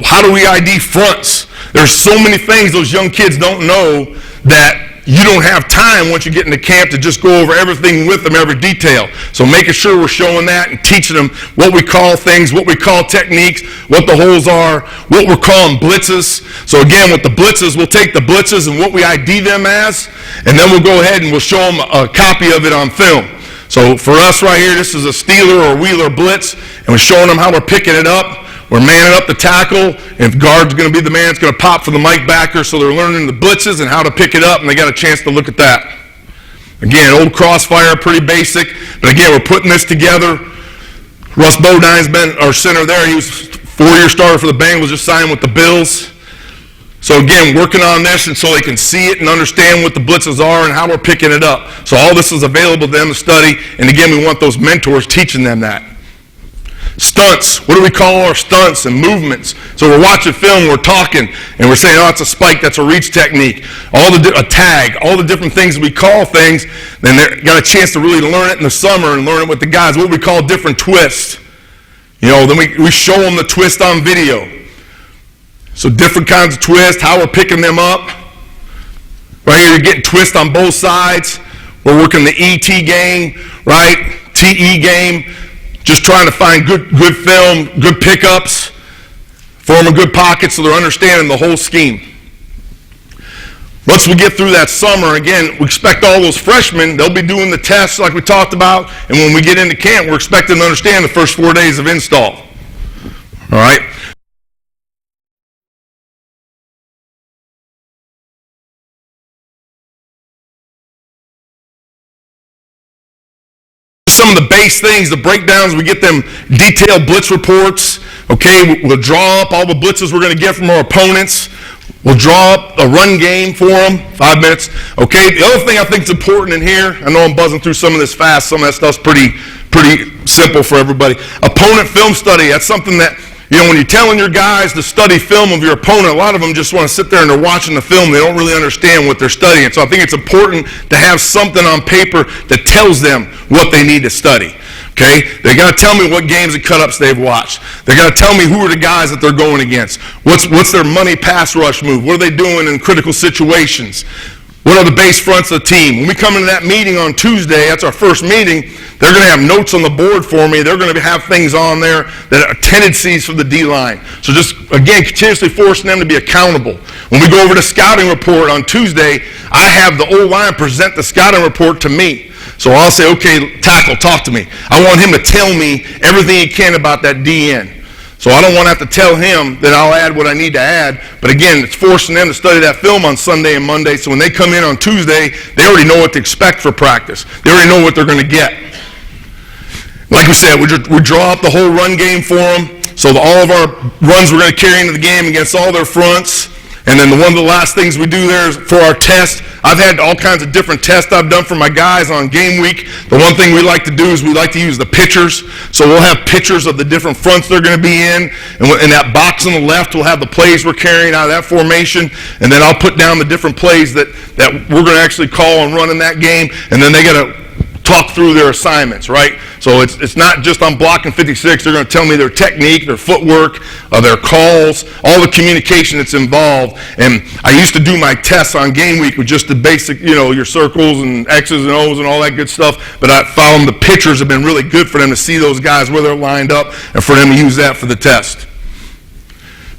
How do we ID fronts? There's so many things those young kids don't know that you don't have time once you get into camp to just go over everything with them, every detail. So making sure we're showing that and teaching them what we call things, what we call techniques, what the holes are, what we're calling blitzes. So again, with the blitzes, we'll take the blitzes and what we ID them as, and then we'll go ahead and we'll show them a copy of it on film. So for us right here, this is a Steeler or Wheeler blitz, and we're showing them how we're picking it up. We're manning up the tackle, and if guard's going to be the man that's going to pop for the Mike backer, so they're learning the blitzes and how to pick it up, and they got a chance to look at that. Again, old crossfire, pretty basic, but again, we're putting this together. Russ Bodine's been our center there. He was 4-year starter for the Bengals, just signed with the Bills. So again, working on this and so they can see it and understand what the blitzes are and how we're picking it up. So all this is available to them to study, and again, we want those mentors teaching them that. Stunts. What do we call our stunts and movements? So we're watching film, we're talking, and we're saying, oh, that's a spike, that's a reach technique, a tag, all the different things we call things. Then they got a chance to really learn it in the summer and learn it with the guys, what we call different twists. Then we show them the twist on video. So different kinds of twists, how we're picking them up. Right here, you're getting twist on both sides. We're working the ET game, right? TE game. Just trying to find good film, good pickups, forming good pockets so they're understanding the whole scheme. Once we get through that summer, again, we expect all those freshmen, they'll be doing the tests like we talked about, and when we get into camp, we're expecting to understand the first 4 days of install. All right? Some of the base things, the breakdowns, we get them detailed blitz reports. Okay, we'll draw up all the blitzes we're going to get from our opponents. We'll draw up a run game for them, 5 minutes. Okay, the other thing I think is important in here, I know I'm buzzing through some of this fast, some of that stuff's pretty simple for everybody. Opponent film study, that's something that, when you're telling your guys to study film of your opponent, a lot of them just want to sit there and they're watching the film. They don't really understand what they're studying. So I think it's important to have something on paper that tells them what they need to study. Okay? They got to tell me what games and cut-ups they've watched. They got to tell me who are the guys that they're going against. What's their money pass rush move? What are they doing in critical situations? What are the base fronts of the team? When we come into that meeting on Tuesday, that's our first meeting, they're going to have notes on the board for me. They're going to have things on there that are tendencies for the D-line. So just, again, continuously forcing them to be accountable. When we go over the scouting report on Tuesday, I have the O-line present the scouting report to me. So I'll say, okay, tackle, talk to me. I want him to tell me everything he can about that DN. So I don't want to have to tell him that I'll add what I need to add. But again, it's forcing them to study that film on Sunday and Monday. So when they come in on Tuesday, they already know what to expect for practice. They already know what they're going to get. Like we said, we draw up the whole run game for them. So all of our runs we're going to carry into the game against all their fronts. And then one of the last things we do there is for our test. I've had all kinds of different tests I've done for my guys on game week. The one thing we like to do is we like to use the pictures. So we'll have pictures of the different fronts they're going to be in. And in that box on the left, we'll have the plays we're carrying out of that formation. And then I'll put down the different plays that we're going to actually call and run in that game. And then they got to talk through their assignments, right? So it's not just I'm blocking 56. They're going to tell me their technique, their footwork, their calls, all the communication that's involved. And I used to do my tests on game week with just the basic, your circles and X's and O's and all that good stuff. But I found the pictures have been really good for them to see those guys where they're lined up and for them to use that for the test.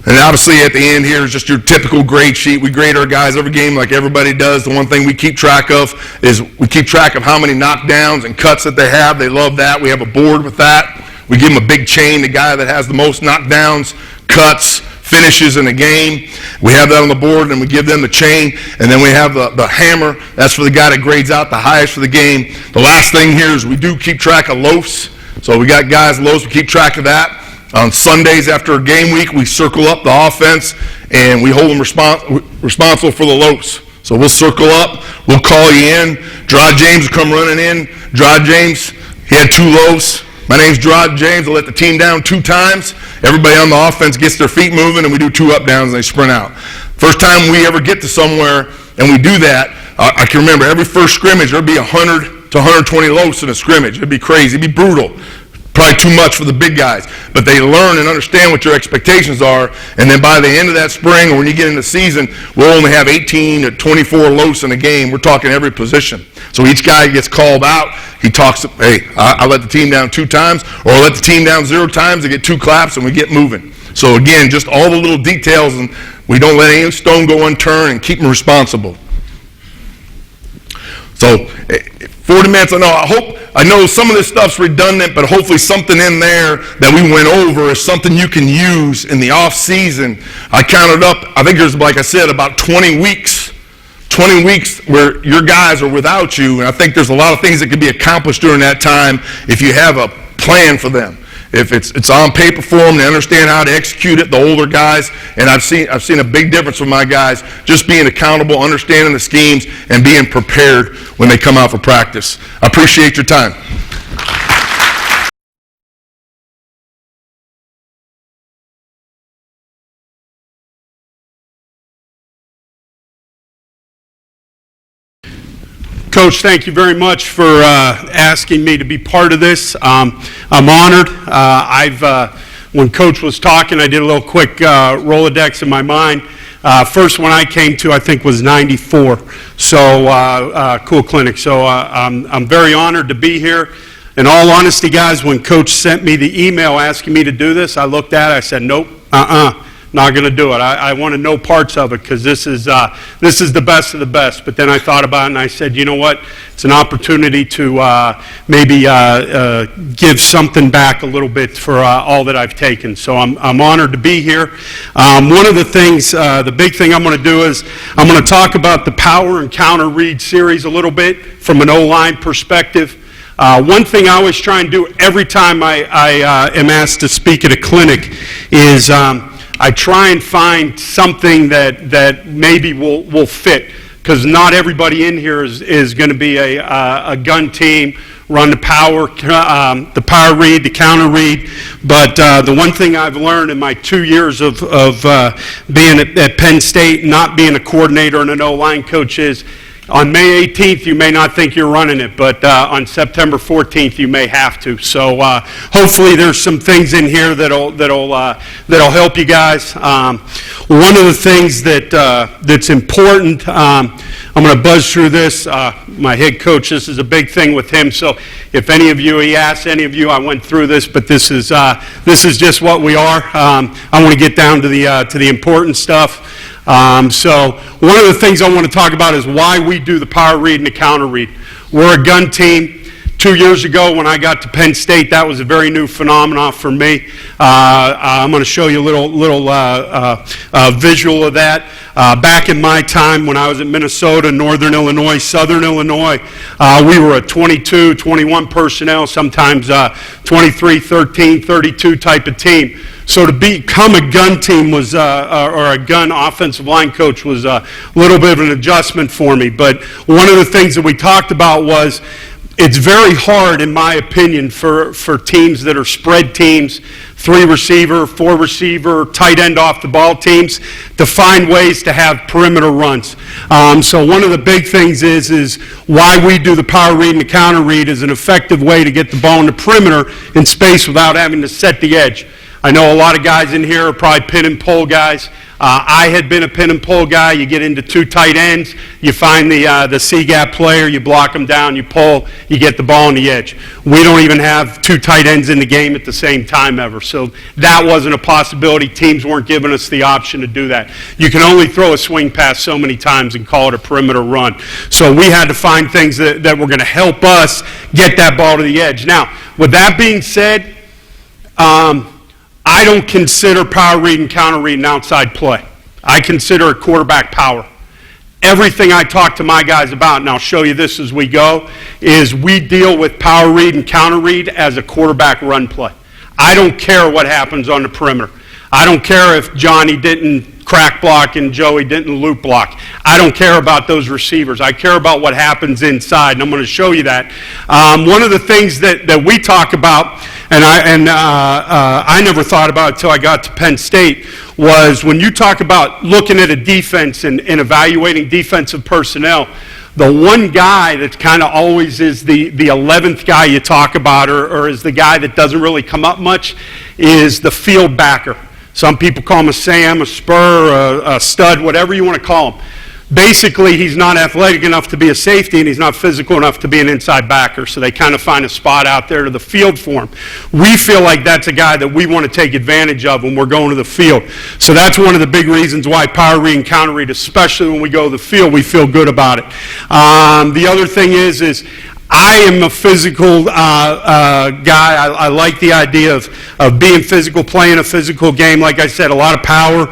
And obviously at the end here is just your typical grade sheet. We grade our guys every game like everybody does. The one thing we keep track of is we keep track of how many knockdowns and cuts that they have. They love that. We have a board with that. We give them a big chain, the guy that has the most knockdowns, cuts, finishes in a game. We have that on the board, and we give them the chain. And then we have the hammer. That's for the guy that grades out the highest for the game. The last thing here is we do keep track of loafs. So we got guys loafs. We keep track of that. On Sundays after a game week, we circle up the offense, and we hold them responsible for the loafs. So we'll circle up, we'll call you in. Gerard James will come running in. Gerard James, he had 2 loafs. My name's Gerard James. I'll let the team down 2 times. Everybody on the offense gets their feet moving, and we do 2 up downs, and they sprint out. First time we ever get to somewhere, and we do that, I can remember every first scrimmage, there'd be 100 to 120 loafs in a scrimmage. It'd be crazy. It'd be brutal. Probably too much for the big guys. But they learn and understand what your expectations are, and then by the end of that spring or when you get into the season, we'll only have 18 to 24 loafs in a game. We're talking every position. So each guy gets called out. He talks, hey, I let the team down 2 times, or I let the team down 0 times. They get 2 claps, and we get moving. So again, just all the little details, and we don't let any stone go unturned and keep them responsible. So 40 minutes, I know some of this stuff's redundant, but hopefully something in there that we went over is something you can use in the off season. I counted up, I think there's, like I said, about 20 weeks where your guys are without you, and I think there's a lot of things that can be accomplished during that time if you have a plan for them. If it's on paper for them, they understand how to execute it, the older guys, and I've seen a big difference with my guys, just being accountable, understanding the schemes, and being prepared when they come out for practice. I appreciate your time. Coach, thank you very much for asking me to be part of this. I'm honored. When Coach was talking, I did a little quick Rolodex in my mind. First one I came to, I think, was 94. So, cool clinic. So I'm very honored to be here. In all honesty, guys, when Coach sent me the email asking me to do this, I looked at it, I said, nope, not going to do it. I want to know parts of it because this is the best of the best. But then I thought about it and I said, you know what? It's an opportunity to maybe give something back a little bit for all that I've taken. So I'm honored to be here. One of the things, the big thing I'm going to do is I'm going to talk about the power and counter read series a little bit from an O-line perspective. One thing I always try and do every time I am asked to speak at a clinic is I try and find something that maybe will fit, because not everybody in here is going to be a gun team, run the power read, the counter read. But the one thing I've learned in my 2 years of being at Penn State, not being a coordinator and an O-line coach, is on May 18th, you may not think you're running it, but on September 14th, you may have to. So hopefully there's some things in here that'll help you guys. One of the things that's important, I'm going to buzz through this. My head coach, this is a big thing with him. So if any of you, he asked any of you, I went through this, but this is just what we are. I want to get down to the important stuff. So one of the things I want to talk about is why we do the power read and the counter read. We're a gun team. 2 years ago when I got to Penn State, that was a very new phenomenon for me. I'm going to show you a little visual of that. Back in my time when I was at Minnesota, Northern Illinois, Southern Illinois, we were a 22, 21 personnel, sometimes 23, 13, 32 type of team. So to become a gun team was, or a gun offensive line coach was a little bit of an adjustment for me. But one of the things that we talked about was It's very hard, in my opinion, for teams that are spread teams, 3 receiver, 4 receiver, tight end off the ball teams, to find ways to have perimeter runs. So one of the big things is why we do the power read and the counter read is an effective way to get the ball in the perimeter in space without having to set the edge. I know a lot of guys in here are probably pin and pull guys. I had been a pin and pull guy. You get into 2 tight ends, you find the C-gap player, you block them down, you pull, you get the ball on the edge. We don't even have 2 tight ends in the game at the same time ever. So that wasn't a possibility. Teams weren't giving us the option to do that. You can only throw a swing pass so many times and call it a perimeter run. So we had to find things that were going to help us get that ball to the edge. Now, with that being said, I don't consider power read and counter read an outside play. I consider it quarterback power. Everything I talk to my guys about, and I'll show you this as we go, is we deal with power read and counter read as a quarterback run play. I don't care what happens on the perimeter. I don't care if Johnny didn't crack block and Joey didn't loop block. I don't care about those receivers. I care about what happens inside, and I'm going to show you that. One of the things that we talk about, and I never thought about it until I got to Penn State, was when you talk about looking at a defense and evaluating defensive personnel, the one guy that kind of always is the 11th guy you talk about or is the guy that doesn't really come up much is the field backer. Some people call him a Sam, a spur, a stud, whatever you want to call him. Basically, he's not athletic enough to be a safety, and he's not physical enough to be an inside backer, so they kind of find a spot out there to the field for him. We feel like that's a guy that we want to take advantage of when we're going to the field. So that's one of the big reasons why power read and counter read, especially when we go to the field, we feel good about it. The other thing is I am a physical guy. I like the idea of being physical, playing a physical game. Like I said, a lot of power.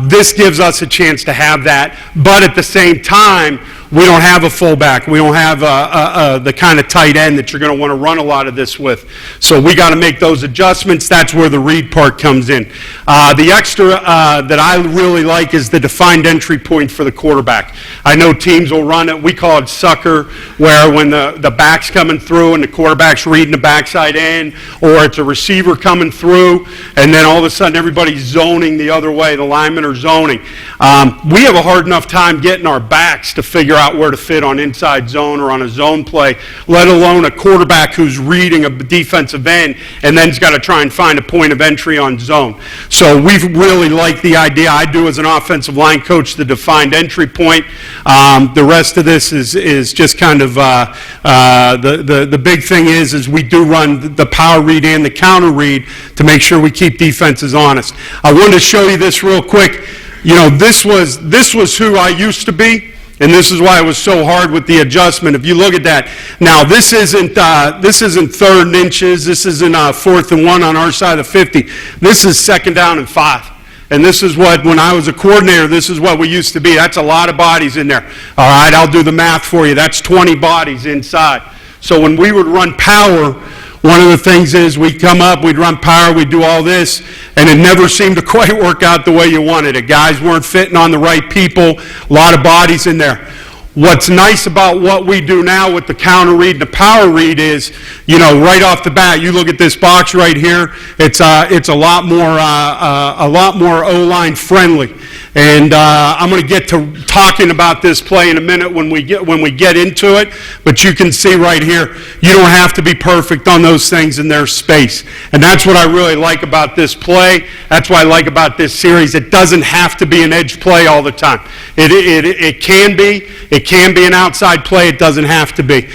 This gives us a chance to have that. But at the same time, we don't have a fullback. We don't have the kind of tight end that you're going to want to run a lot of this with. So we got to make those adjustments. That's where the read part comes in. The extra that I really like is the defined entry point for the quarterback. I know teams will run it. We call it sucker, where when the back's coming through and the quarterback's reading the backside end, or it's a receiver coming through, and then all of a sudden everybody's zoning the other way. The linemen are zoning. We have a hard enough time getting our backs to figure out where to fit on inside zone or on a zone play, let alone a quarterback who's reading a defensive end and then's got to try and find a point of entry on zone. So we really like the idea. I do as an offensive line coach the defined entry point. The rest of this is just kind of the big thing is we do run the power read and the counter read to make sure we keep defenses honest. I wanted to show you this real quick. You know, this was who I used to be. And this is why it was so hard with the adjustment. If you look at that, now this isn't 3rd and inches. This isn't 4th and 1 on our side of 50. This is 2nd down and 5. And this is what, when I was a coordinator, this is what we used to be. That's a lot of bodies in there. All right, I'll do the math for you. That's 20 bodies inside. So when we would run power, one of the things is we'd come up, we'd run power, we'd do all this, and it never seemed to quite work out the way you wanted it. Guys weren't fitting on the right people, a lot of bodies in there. What's nice about what we do now with the counter read and the power read is, you know, right off the bat, you look at this box right here, it's a lot more O-line friendly. And I'm going to get to talking about this play in a minute when we get into it. But you can see right here, you don't have to be perfect on those things in their space. And that's what I really like about this play. That's what I like about this series. It doesn't have to be an edge play all the time. It can be. It can be an outside play. It doesn't have to be.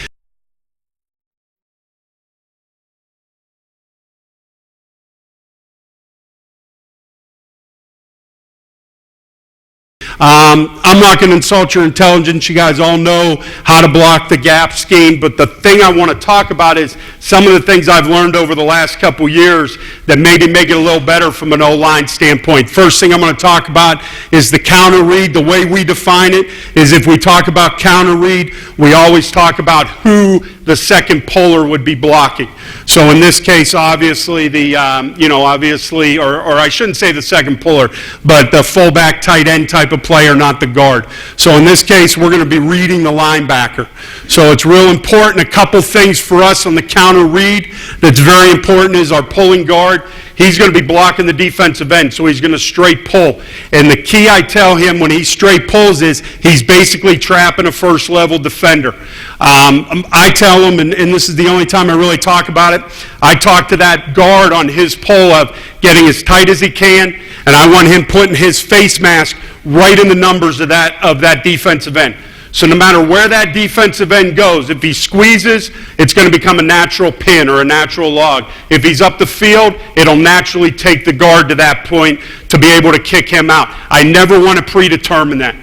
I'm not going to insult your intelligence. You guys all know how to block the gap scheme, but the thing I want to talk about is some of the things I've learned over the last couple years that maybe make it a little better from an O-line standpoint. First thing I'm going to talk about is the counter read. The way we define it is if we talk about counter read, we always talk about who the second puller would be blocking. So in this case, obviously, or I shouldn't say the second puller, but the fullback tight end type of player, not the guard. So in this case, we're going to be reading the linebacker. So it's real important. A couple things for us on the counter read that's very important is our pulling guard. He's going to be blocking the defensive end, so he's going to straight pull. And the key I tell him when he straight pulls is he's basically trapping a first-level defender. I tell him, and this is the only time I really talk about it, I talk to that guard on his pull of getting as tight as he can, and I want him putting his face mask right in the numbers of that defensive end. So no matter where that defensive end goes, if he squeezes, it's going to become a natural pin or a natural log. If he's up the field, it'll naturally take the guard to that point to be able to kick him out. I never want to predetermine that.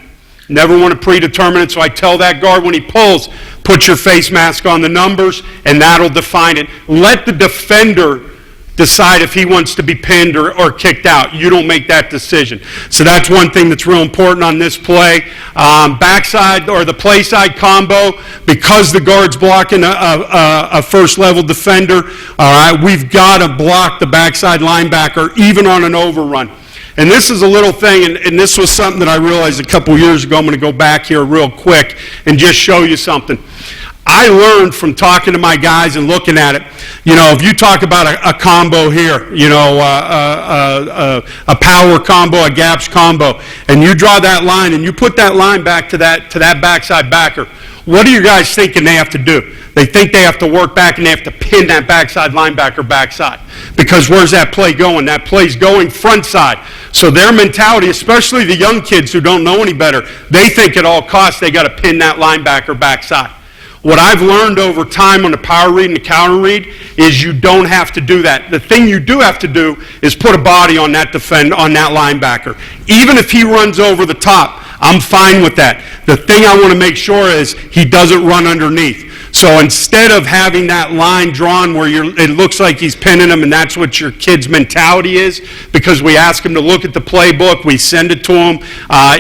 Never want to predetermine it, so I tell that guard when he pulls, put your face mask on the numbers, and that'll define it. Let the defender decide if he wants to be pinned or kicked out. You don't make that decision. So that's one thing that's real important on this play. Backside or the play side combo, because the guard's blocking a first level defender, all right, we've got to block the backside linebacker even on an overrun. And this is a little thing, and this was something that I realized a couple years ago. I'm going to go back here real quick and just show you something. I learned from talking to my guys and looking at it, if you talk about a combo here, a power combo, a gaps combo, and you draw that line and you put that line back to that backside backer, what are you guys thinking they have to do? They think they have to work back and they have to pin that backside linebacker backside. Because where's that play going? That play's going front side. So their mentality, especially the young kids who don't know any better, they think at all costs they got to pin that linebacker backside. What I've learned over time on the power read and the counter read is you don't have to do that. The thing you do have to do is put a body on that linebacker. Even if he runs over the top, I'm fine with that. The thing I want to make sure is he doesn't run underneath. So instead of having that line drawn where it looks like he's pinning him, and that's what your kid's mentality is, because we ask him to look at the playbook, we send it to him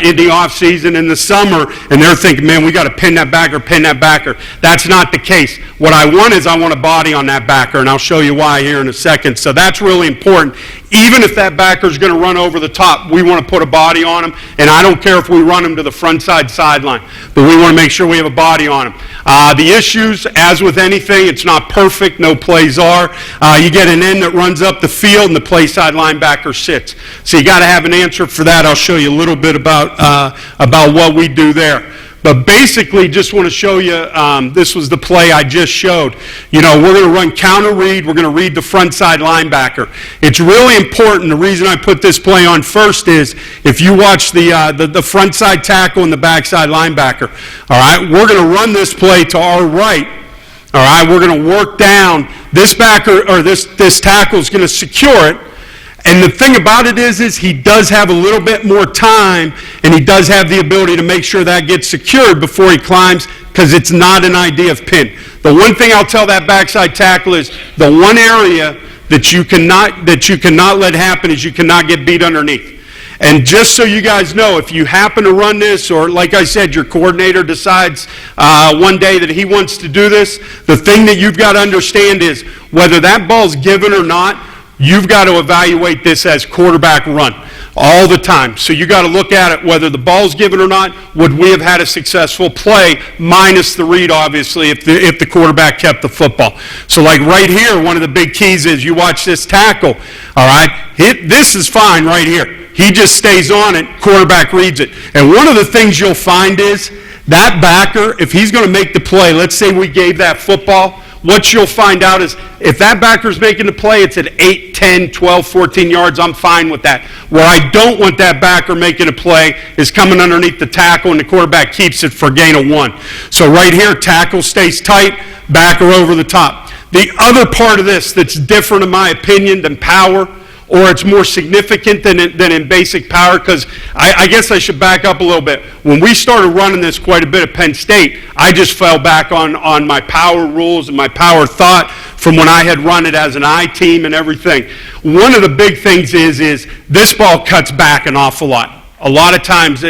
in the off season, in the summer, and they're thinking, man, we got to pin that backer. That's not the case. What I want is I want a body on that backer, and I'll show you why here in a second. So that's really important. Even if that backer's going to run over the top, we want to put a body on him, and I don't care if we run him to the front sideline, but we want to make sure we have a body on him. The issues, as with anything, it's not perfect. No plays are. You get an end that runs up the field, and the play side linebacker sits. So you got to have an answer for that. I'll show you a little bit about what we do there. But basically, just want to show you, this was the play I just showed. We're going to run counter read. We're going to read the front side linebacker. It's really important. The reason I put this play on first is if you watch the front side tackle and the backside linebacker, all right, we're going to run this play to our right. All right, we're going to work down. This backer or this tackle is going to secure it. And the thing about it is he does have a little bit more time, and he does have the ability to make sure that gets secured before he climbs, because it's not an idea of pin. The one thing I'll tell that backside tackle is the one area that you cannot let happen is you cannot get beat underneath. And just so you guys know, if you happen to run this, or like I said, your coordinator decides one day that he wants to do this, the thing that you've got to understand is whether that ball's given or not, you've got to evaluate this as quarterback run all the time. So you got to look at it, whether the ball's given or not, would we have had a successful play, minus the read, obviously, if the quarterback kept the football. So like right here, one of the big keys is you watch this tackle, all right? This is fine right here. He just stays on it, quarterback reads it. And one of the things you'll find is that backer, if he's going to make the play, let's say we gave that football, what you'll find out is if that backer's making the play, it's at 8, 10, 12, 14 yards, I'm fine with that. Where I don't want that backer making a play is coming underneath the tackle and the quarterback keeps it for gain of 1. So right here, tackle stays tight, backer over the top. The other part of this that's different in my opinion than power, or it's more significant than in basic power, because I guess I should back up a little bit. When we started running this quite a bit at Penn State, I just fell back on my power rules and my power thought from when I had run it as an I team and everything. One of the big things is this ball cuts back an awful lot. A lot of times,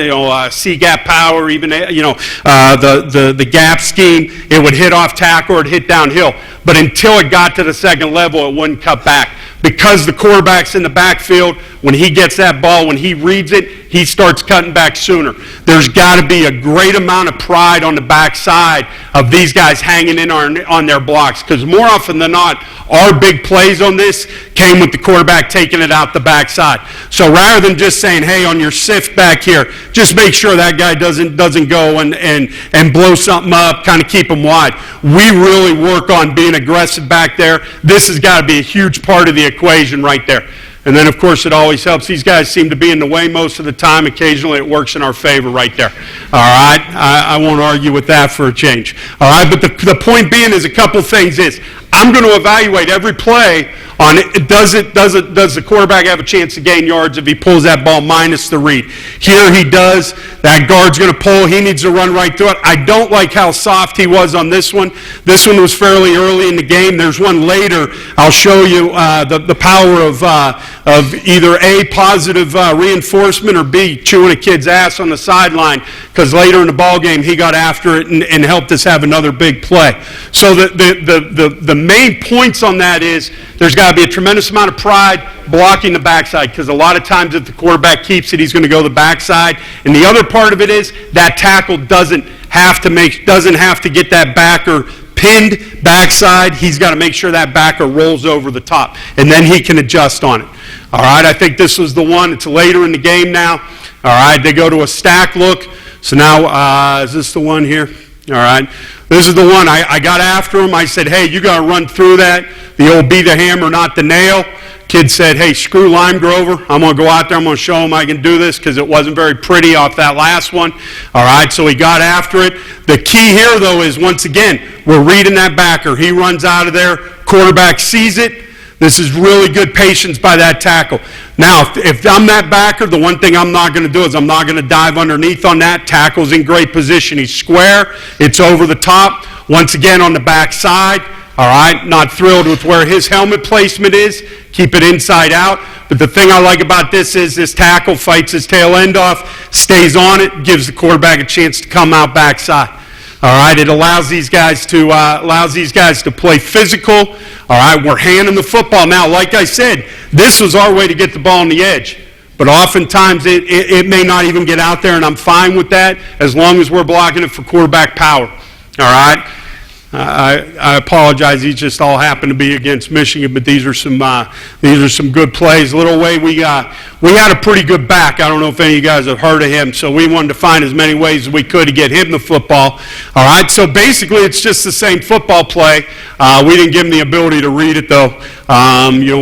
C-gap power, even, the gap scheme, it would hit off tackle or it'd hit downhill. But until it got to the second level, it wouldn't cut back. Because the quarterback's in the backfield, when he gets that ball, when he reads it, he starts cutting back sooner. There's got to be a great amount of pride on the backside of these guys hanging in on their blocks, because more often than not, our big plays on this came with the quarterback taking it out the backside. So rather than just saying, hey, on your sift back here, just make sure that guy doesn't go and blow something up, kind of keep him wide. We really work on being aggressive back there. This has got to be a huge part of the equation right there. And then, of course, it always helps. These guys seem to be in the way most of the time. Occasionally, it works in our favor right there. All right? I won't argue with that for a change. All right? But the point being is a couple things is, I'm going to evaluate every play on it. Does the quarterback have a chance to gain yards if he pulls that ball minus the read? Here he does. That guard's going to pull. He needs to run right through it. I don't like how soft he was on this one. This one was fairly early in the game. There's one later. I'll show you the power of either A, positive reinforcement, or B, chewing a kid's ass on the sideline, because later in the ball game he got after it and helped us have another big play. So the main points on that is there's got to be a tremendous amount of pride blocking the backside, because a lot of times if the quarterback keeps it, he's going to go the backside. And the other part of it is that tackle doesn't have to get that backer pinned backside. He's got to make sure that backer rolls over the top, and then he can adjust on it. All right, I think this was the one. It's later in the game now. All right, they go to a stack look. So now, is this the one here? All right, this is the one. I got after him. I said, hey, you got to run through that. The old be the hammer, not the nail. Kid said, hey, screw Lime Grover. I'm going to go out there. I'm going to show him I can do this, because it wasn't very pretty off that last one. All right, so he got after it. The key here, though, is, once again, we're reading that backer. He runs out of there. Quarterback sees it. This is really good patience by that tackle. Now, if I'm that backer, the one thing I'm not going to do is I'm not going to dive underneath on that. Tackle's in great position. He's square. It's over the top. Once again, on the backside. All right, not thrilled with where his helmet placement is. Keep it inside out. But the thing I like about this is this tackle fights his tail end off, stays on it, gives the quarterback a chance to come out backside. All right, it allows these guys to play physical. All right, we're handing the football. Now, like I said, this was our way to get the ball on the edge. But oftentimes it may not even get out there, and I'm fine with that as long as we're blocking it for quarterback power. All right. I apologize. These just all happen to be against Michigan, but these are some good plays. Little way we had a pretty good back. I don't know if any of you guys have heard of him, so we wanted to find as many ways as we could to get him the football. All right, so basically it's just the same football play. We didn't give him the ability to read it though.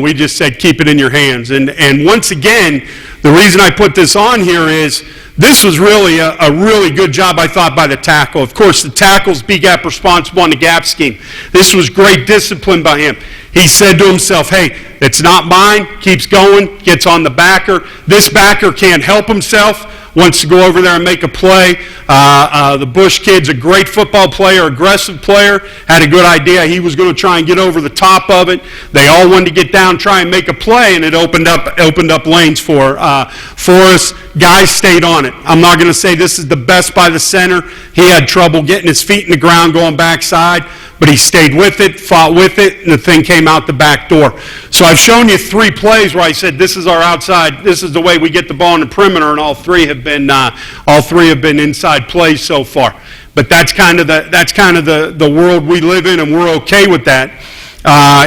We just said keep it in your hands. And once again, the reason I put this on here is this was really a really good job, I thought, by the tackle. Of course, the tackle's B-gap responsible on the gap scheme. This was great discipline by him. He said to himself, hey, it's not mine, keeps going, gets on the backer. This backer can't help himself, wants to go over there and make a play. The Bush kid's a great football player, aggressive player, had a good idea. He was going to try and get over the top of it. They all wanted to get down, try and make a play, and it opened up lanes for us. Guys stayed on it. I'm not going to say this is the best by the center. He had trouble getting his feet in the ground going backside, but he stayed with it, fought with it, and the thing came out the back door. So I've shown you 3 plays where I said this is our outside, this is the way we get the ball in the perimeter, and all three have been inside plays so far. But that's kind of the world we live in, and we're okay with that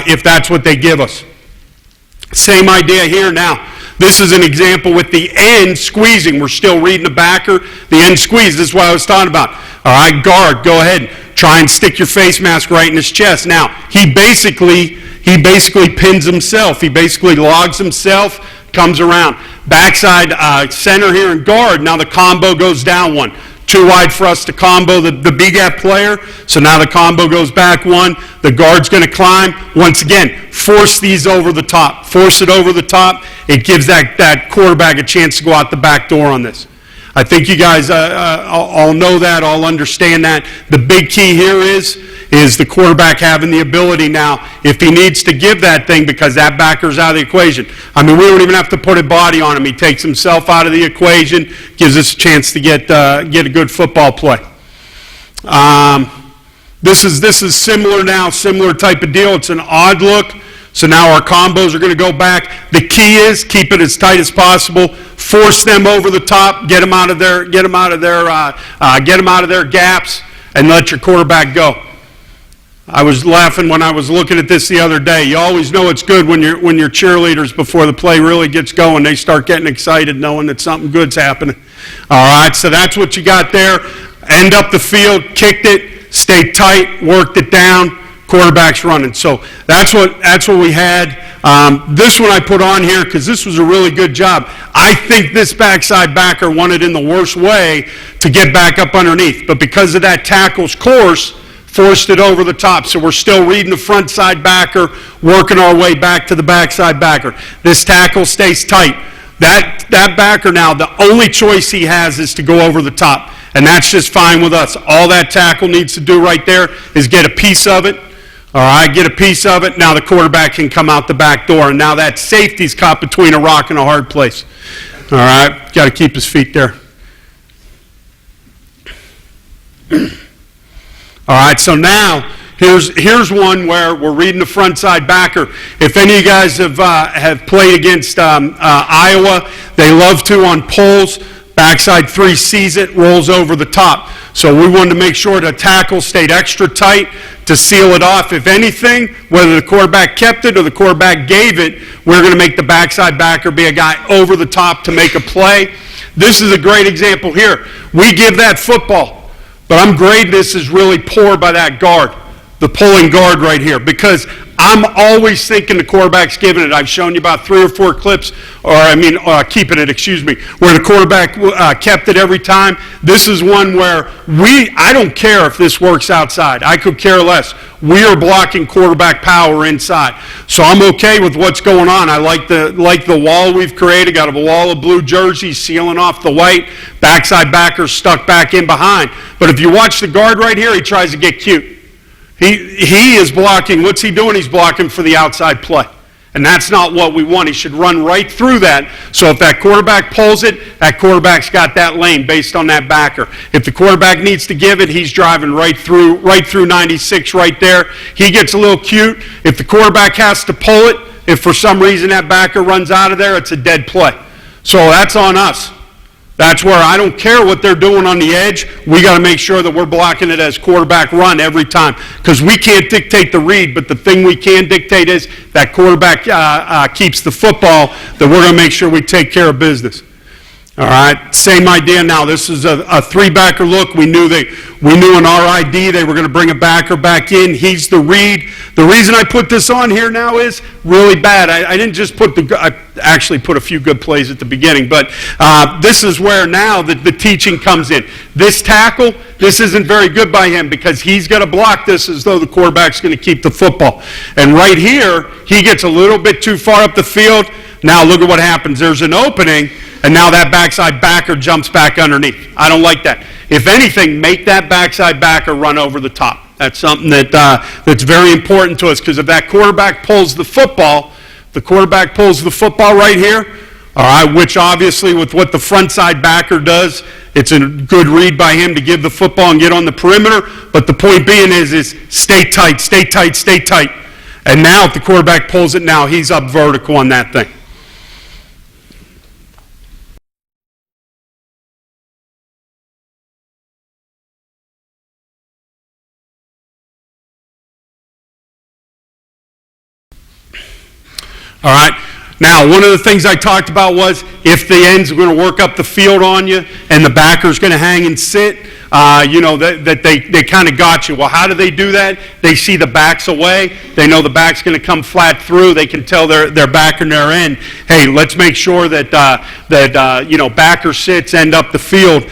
if that's what they give us. Same idea here now. This is an example with the end squeezing. We're still reading the backer. The end squeeze, this is what I was talking about. All right, guard, go ahead. Try and stick your face mask right in his chest. Now, he basically pins himself. He basically logs himself, comes around. Backside center here and guard. Now the combo goes down one. Too wide for us to combo the B-gap player. So now the combo goes back one. The guard's going to climb. Once again, force these over the top. Force it over the top. It gives that quarterback a chance to go out the back door on this. I think you guys all know that, all understand that. The big key here is the quarterback having the ability now, if he needs to give that thing because that backer's out of the equation. I mean, we don't even have to put a body on him. He takes himself out of the equation, gives us a chance to get a good football play. This is similar now, similar type of deal. It's an odd look. So now our combos are going to go back. The key is keep it as tight as possible. Force them over the top. Get them out of their gaps, and let your quarterback go. I was laughing when I was looking at this the other day. You always know it's good when your cheerleaders, before the play really gets going, they start getting excited knowing that something good's happening. All right, so that's what you got there. End up the field, kicked it, stayed tight, worked it down. Quarterback's running. So that's what we had. This one I put on here because this was a really good job. I think this backside backer wanted in the worst way to get back up underneath, but because of that tackle's course, forced it over the top. So we're still reading the front side backer, working our way back to the backside backer. This tackle stays tight. That backer now, the only choice he has is to go over the top, and that's just fine with us. All that tackle needs to do right there is get a piece of it. All right, get a piece of it. Now the quarterback can come out the back door, and now that safety's caught between a rock and a hard place. All right, got to keep his feet there. All right, so now here's one where we're reading the front side backer. If any of you guys have played against Iowa, they love to on pulls. Backside three sees it, rolls over the top. So we wanted to make sure the tackle stayed extra tight to seal it off. If anything, whether the quarterback kept it or the quarterback gave it, we're going to make the backside backer be a guy over the top to make a play. This is a great example here. We give that football, but I'm grading this as really poor by that guard, the pulling guard right here, because I'm always thinking the quarterback's giving it. I've shown you about 3 or 4 clips, keeping it, where the quarterback kept it every time. This is one where I don't care if this works outside. I could care less. We are blocking quarterback power inside. So I'm okay with what's going on. I like the wall we've created. Got a wall of blue jerseys sealing off the white. Backside backer stuck back in behind. But if you watch the guard right here, he tries to get cute. He is blocking. What's he doing? He's blocking for the outside play. And that's not what we want. He should run right through that. So if that quarterback pulls it, that quarterback's got that lane based on that backer. If the quarterback needs to give it, he's driving right through 96 right there. He gets a little cute. If the quarterback has to pull it, if for some reason that backer runs out of there, it's a dead play. So that's on us. That's where I don't care what they're doing on the edge. We got to make sure that we're blocking it as quarterback run every time, because we can't dictate the read, but the thing we can dictate is that quarterback keeps the football, that we're going to make sure we take care of business. All right, same idea now. This is a three-backer look. We knew in our ID they were going to bring a backer back in. He's the read. The reason I put this on here now is really bad. I didn't just I actually put a few good plays at the beginning, but this is where now the teaching comes in. This tackle, this isn't very good by him because he's going to block this as though the quarterback's going to keep the football. And right here, he gets a little bit too far up the field. Now look at what happens. There's an opening, and now that backside backer jumps back underneath. I don't like that. If anything, make that backside backer run over the top. That's something that's very important to us, because if that quarterback pulls the football, right here, all right, which obviously with what the front side backer does, it's a good read by him to give the football and get on the perimeter. But the point being is stay tight, stay tight, stay tight. And now if the quarterback pulls it now, he's up vertical on that thing. All right. Now, one of the things I talked about was if the end's going to work up the field on you and the backer's going to hang and sit, that they kind of got you. Well, how do they do that? They see the back's away. They know the back's going to come flat through. They can tell their back and their end, hey, let's make sure that backer sits, end up the field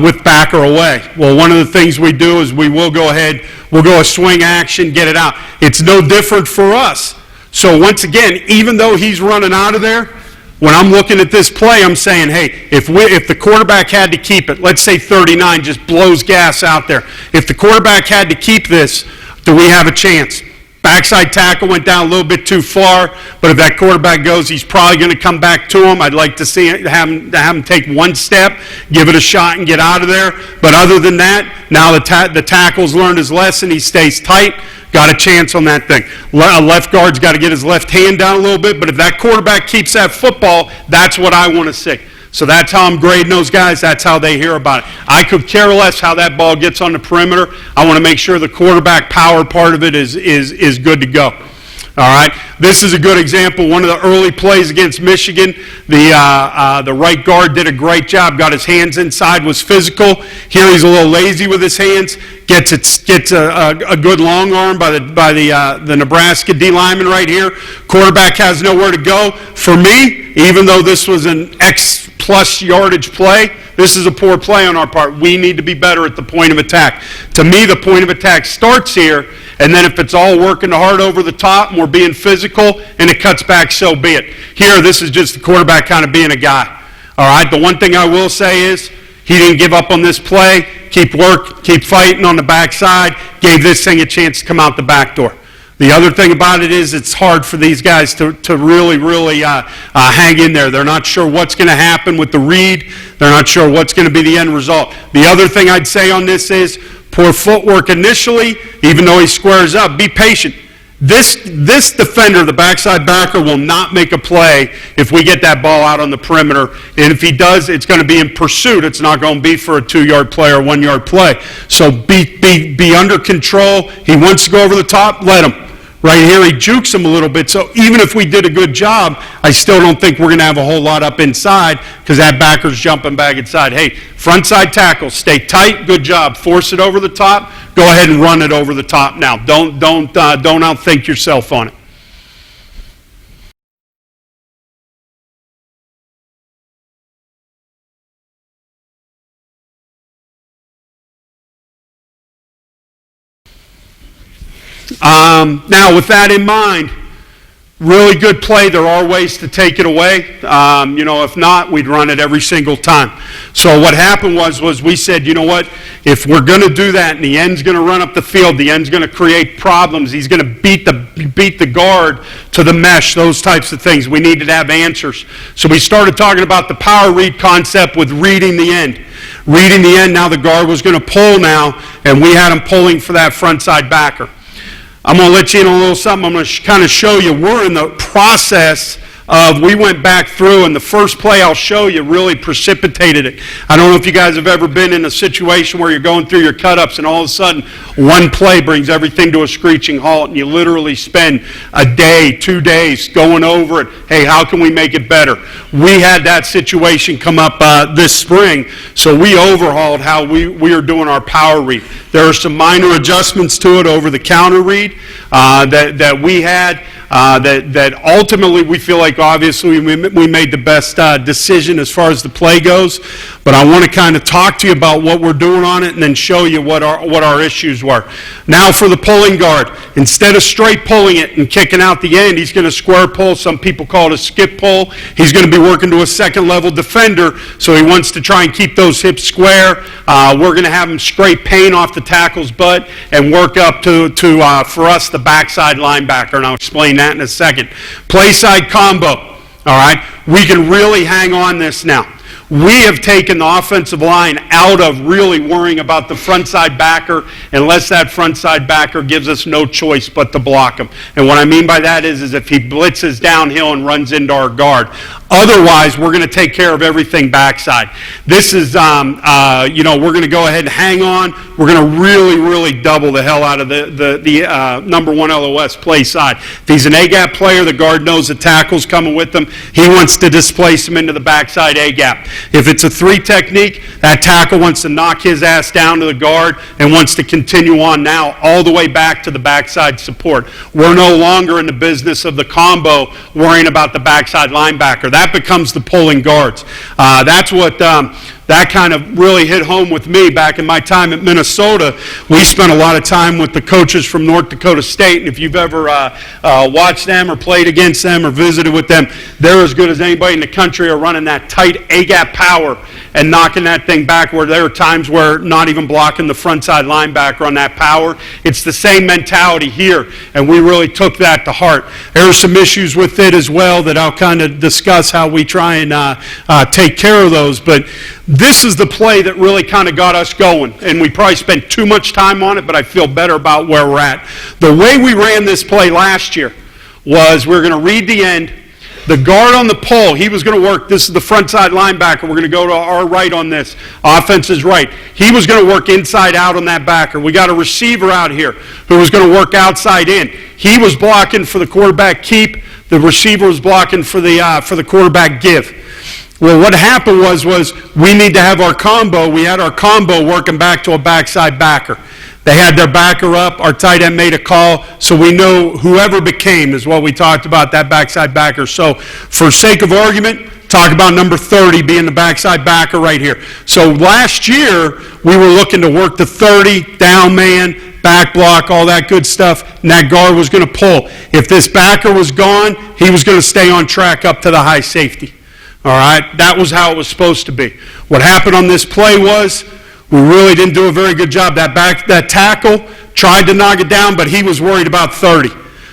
with backer away. Well, one of the things we do is we will go ahead, we'll go a swing action, get it out. It's no different for us. So once again, even though he's running out of there, When I'm looking at this play, I'm saying, hey, if the quarterback had to keep it, let's say 39 just blows gas out there. If the quarterback had to keep this, do we have a chance? Backside tackle went down a little bit too far, but if that quarterback goes, he's probably going to come back to him. I'd like to see have him take one step, give it a shot, and get out of there. But other than that, now the tackle's learned his lesson. He stays tight. Got a chance on that thing. A left guard's got to get his left hand down a little bit, but if that quarterback keeps that football, that's what I want to see. So that's how I'm grading those guys. That's how they hear about it. I could care less how that ball gets on the perimeter. I want to make sure the quarterback power part of it is good to go. All right, this is a good example. One of the early plays against Michigan, the right guard did a great job. Got his hands inside, was physical. Here he's a little lazy with his hands. Gets a good long arm by the Nebraska D lineman right here. Quarterback has nowhere to go. For me, even though this was an X plus yardage play, this is a poor play on our part. We need to be better at the point of attack. To me, the point of attack starts here, and then if it's all working hard over the top and we're being physical and it cuts back, so be it. Here, this is just the quarterback kind of being a guy. All right, the one thing I will say is he didn't give up on this play, keep fighting on the backside, gave this thing a chance to come out the back door. The other thing about it is it's hard for these guys to really hang in there. They're not sure what's going to happen with the read. They're not sure what's going to be the end result. The other thing I'd say on this is poor footwork initially, even though he squares up. Be patient. This defender, the backside backer, will not make a play if we get that ball out on the perimeter. And if he does, it's going to be in pursuit. It's not going to be for a 2-yard play or 1-yard play. So be under control. He wants to go over the top, let him. Right here, he jukes him a little bit. So even if we did a good job, I still don't think we're going to have a whole lot up inside because that backer's jumping back inside. Hey, front side tackle, stay tight, good job. Force it over the top. Go ahead and run it over the top now. Don't outthink yourself on it. Now, with that in mind, really good play. There are ways to take it away. If not, we'd run it every single time. So what happened was we said, you know what? If we're going to do that and the end's going to run up the field, the end's going to create problems, he's going to beat the guard to the mesh, those types of things. We needed to have answers. So we started talking about the power read concept with reading the end. Reading the end, now the guard was going to pull now, and we had him pulling for that front side backer. I'm going to let you in on a little something. I'm going to kind of show you. We're in the process of, we went back through, and the first play I'll show you really precipitated it. I don't know if you guys have ever been in a situation where you're going through your cut-ups and all of a sudden one play brings everything to a screeching halt and you literally spend a day, 2 days going over it. Hey, how can we make it better? We had that situation come up this spring, so we overhauled how we are doing our power read. There are some minor adjustments to it over the counter read that we had. That ultimately we feel like obviously we made the best decision as far as the play goes, but I want to kind of talk to you about what we're doing on it and then show you what our issues were. Now for the pulling guard, instead of straight pulling it and kicking out the end, he's going to square pull. Some people call it a skip pull. He's going to be working to a second level defender, so he wants to try and keep those hips square. We're going to have him scrape pain off the tackle's butt and work up to for us, the backside linebacker, and I'll explain that in a second. Play side combo, all right? We can really hang on this now. We have taken the offensive line out of really worrying about the front side backer unless that front side backer gives us no choice but to block him. And what I mean by that is if he blitzes downhill and runs into our guard. Otherwise, we're going to take care of everything backside. This is, we're going to go ahead and hang on. We're going to really double the hell out of the number one LOS play side. If he's an A-gap player, the guard knows the tackle's coming with him. He wants to displace him into the backside A-gap. If it's a 3 technique, that tackle wants to knock his ass down to the guard and wants to continue on now all the way back to the backside support. We're no longer in the business of the combo worrying about the backside linebacker. That becomes the pulling guards. That's what that kind of really hit home with me back in my time at Minnesota. We spent a lot of time with the coaches from North Dakota State, and if you've ever watched them or played against them or visited with them, they're as good as anybody in the country are running that tight A-gap power and knocking that thing back, where there are times where not even blocking the front side linebacker on that power. It's the same mentality here, and we really took that to heart. There are some issues with it as well that I'll kind of discuss how we try and take care of those, but this is the play that really kind of got us going, and we probably spent too much time on it, but I feel better about where we're at. The way we ran this play last year was we're going to read the end. The guard on the pull, he was going to work. This is the front side linebacker. We're going to go to our right on this. Offense is right. He was going to work inside out on that backer. We got a receiver out here who was going to work outside in. He was blocking for the quarterback keep. The receiver was blocking for the quarterback give. Well, what happened was we need to have our combo. We had our combo working back to a backside backer. They had their backer up. Our tight end made a call, so we know whoever became is what we talked about, that backside backer. So for sake of argument, talk about number 30 being the backside backer right here. So last year, we were looking to work the 30, down man, back block, all that good stuff, and that guard was going to pull. If this backer was gone, he was going to stay on track up to the high safety. All right, that was how it was supposed to be. What happened on this play was we really didn't do a very good job. That tackle tried to knock it down, but he was worried about 30.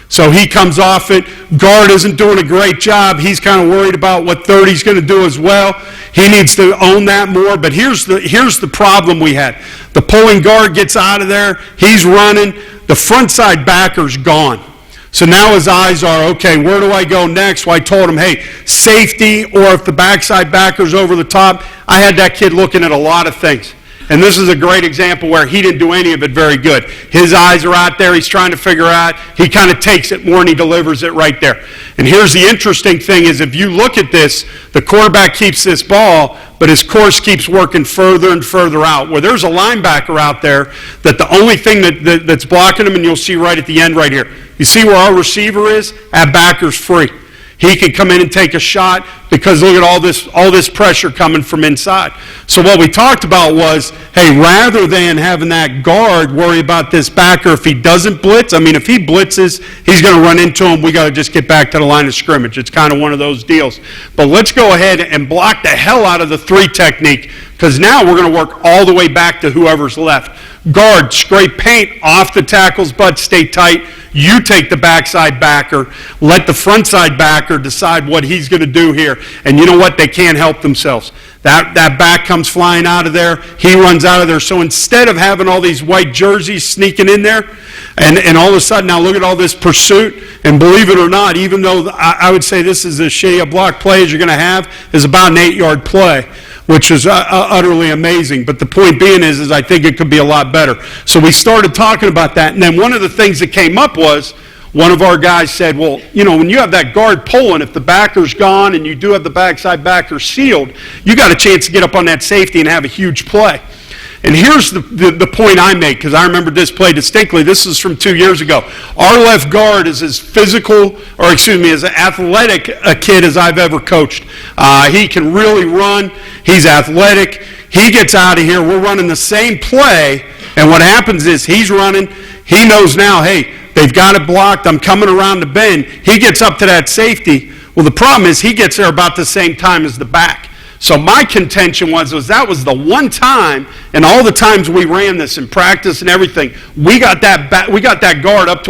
So he comes off it. Guard isn't doing a great job. He's kind of worried about what 30's going to do as well. He needs to own that more. But here's the problem we had. The pulling guard gets out of there. He's running. The front side backer's gone. So now his eyes are, okay, where do I go next? Well, I told him, hey, safety, or if the backside backer's over the top. I had that kid looking at a lot of things. And this is a great example where he didn't do any of it very good. His eyes are out there. He's trying to figure out. He kind of takes it more and he delivers it right there. And here's the interesting thing is if you look at this, the quarterback keeps this ball, but his course keeps working further and further out. Where there's a linebacker out there that the only thing that's blocking him, and you'll see right at the end right here, you see where our receiver is? That backer's free. He can come in and take a shot because look at all this pressure coming from inside. So what we talked about was, hey, rather than having that guard worry about this backer if he doesn't blitz, I mean, if he blitzes, he's going to run into him. We got to just get back to the line of scrimmage. It's kind of one of those deals. But let's go ahead and block the hell out of the 3 technique because now we're going to work all the way back to whoever's left. Guard, scrape paint off the tackle's butt, stay tight. You take the backside backer. Let the front side backer decide what he's going to do here. And you know what? They can't help themselves. That back comes flying out of there. He runs out of there. So instead of having all these white jerseys sneaking in there, and all of a sudden, now look at all this pursuit. And believe it or not, even though I would say this is as shitty a block play as you're going to have, is about an 8-yard play, which is utterly amazing. But the point being is I think it could be a lot better. So we started talking about that. And then one of the things that came up was one of our guys said, well, you know, when you have that guard pulling, if the backer's gone and you do have the backside backer sealed, you got a chance to get up on that safety and have a huge play. And here's the point I make, because I remember this play distinctly. This is from 2 years ago. Our left guard is as physical, or excuse me, as athletic a kid as I've ever coached. He can really run. He's athletic. He gets out of here. We're running the same play, and what happens is he's running. He knows now, hey, they've got it blocked. I'm coming around the bend. He gets up to that safety. Well, the problem is he gets there about the same time as the back. So my contention was that was the one time, and all the times we ran this in practice and everything, we got that guard up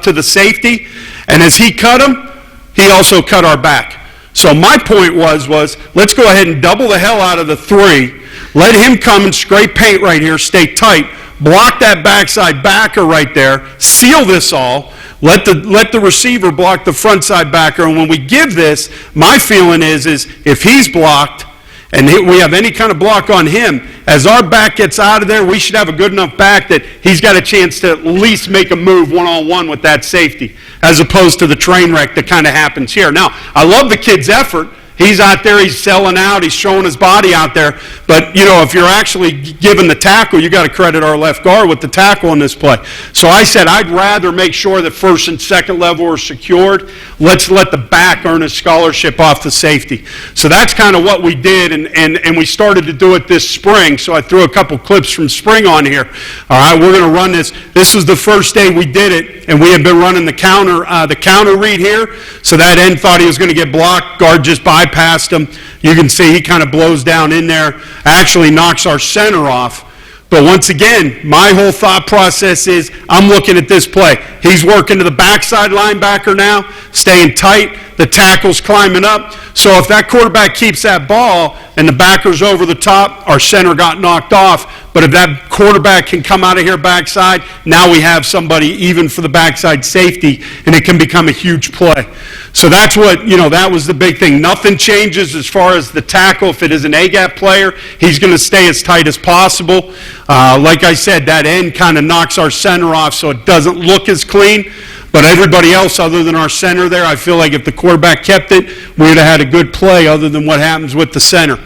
to the safety, and as he cut him, he also cut our back. So my point was let's go ahead and double the hell out of the 3. Let him come and scrape paint right here, stay tight, block that backside backer right there, seal this all. Let the receiver block the front side backer, and when we give this, my feeling is if he's blocked and we have any kind of block on him, as our back gets out of there, we should have a good enough back that he's got a chance to at least make a move one-on-one with that safety, as opposed to the train wreck that kind of happens here. Now, I love the kid's effort. He's out there, he's selling out, he's showing his body out there. But, if you're actually giving the tackle, you got to credit our left guard with the tackle on this play. So I said I'd rather make sure that first and second level are secured. Let's let the back earn a scholarship off the safety. So that's kind of what we did, and we started to do it this spring. So I threw a couple clips from spring on here. All right, we're going to run this. This was the first day we did it, and we had been running the counter read here. So that end thought he was going to get blocked. Guard just bypassed him. You can see he kind of blows down in there, actually knocks our center off. But once again, my whole thought process is I'm looking at this play. He's working to the backside linebacker now, staying tight. The tackle's climbing up. So if that quarterback keeps that ball and the backer's over the top, our center got knocked off. But if that quarterback can come out of here backside, now we have somebody even for the backside safety, and it can become a huge play. So that's what, that was the big thing. Nothing changes as far as the tackle. If it is an A-gap player, he's going to stay as tight as possible. Like I said, that end kind of knocks our center off so it doesn't look as clean. But everybody else other than our center there, I feel like if the quarterback kept it, we would have had a good play other than what happens with the center.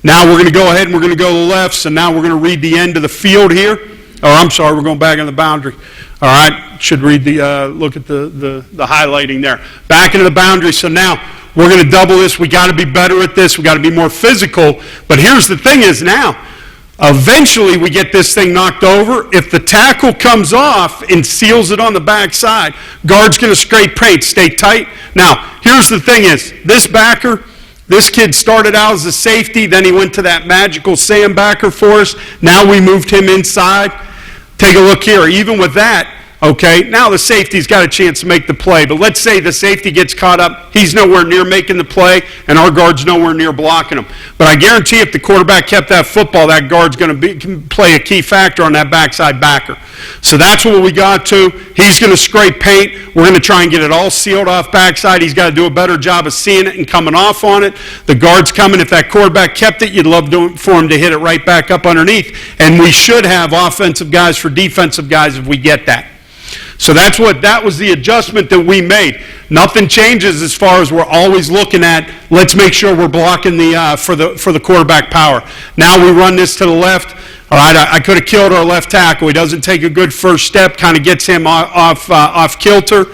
Now we're going to go ahead and we're going to go to the left, so now we're going to read the end of the field here. Or I'm sorry, we're going back on the boundary. All right, should read look at the highlighting there. Back into the boundary, so now we're going to double this. We got to be better at this. We got to be more physical. But here's the thing is now, eventually we get this thing knocked over. If the tackle comes off and seals it on the backside, guard's going to scrape paint, stay tight. Now, here's the thing is, this backer, this kid started out as a safety, then he went to that magical Sam backer for us. Now we moved him inside. Take a look here. Even with that, okay, now the safety's got a chance to make the play. But let's say the safety gets caught up. He's nowhere near making the play, and our guard's nowhere near blocking him. But I guarantee if the quarterback kept that football, that guard's going to play a key factor on that backside backer. So that's what we got to. He's going to scrape paint. We're going to try and get it all sealed off backside. He's got to do a better job of seeing it and coming off on it. The guard's coming. If that quarterback kept it, you'd love for him to hit it right back up underneath. And we should have offensive guys for defensive guys if we get that. So that was the adjustment that we made. Nothing changes as far as we're always looking at, let's make sure we're blocking for the quarterback power. Now we run this to the left. All right, I could have killed our left tackle. He doesn't take a good first step, kind of gets him off kilter.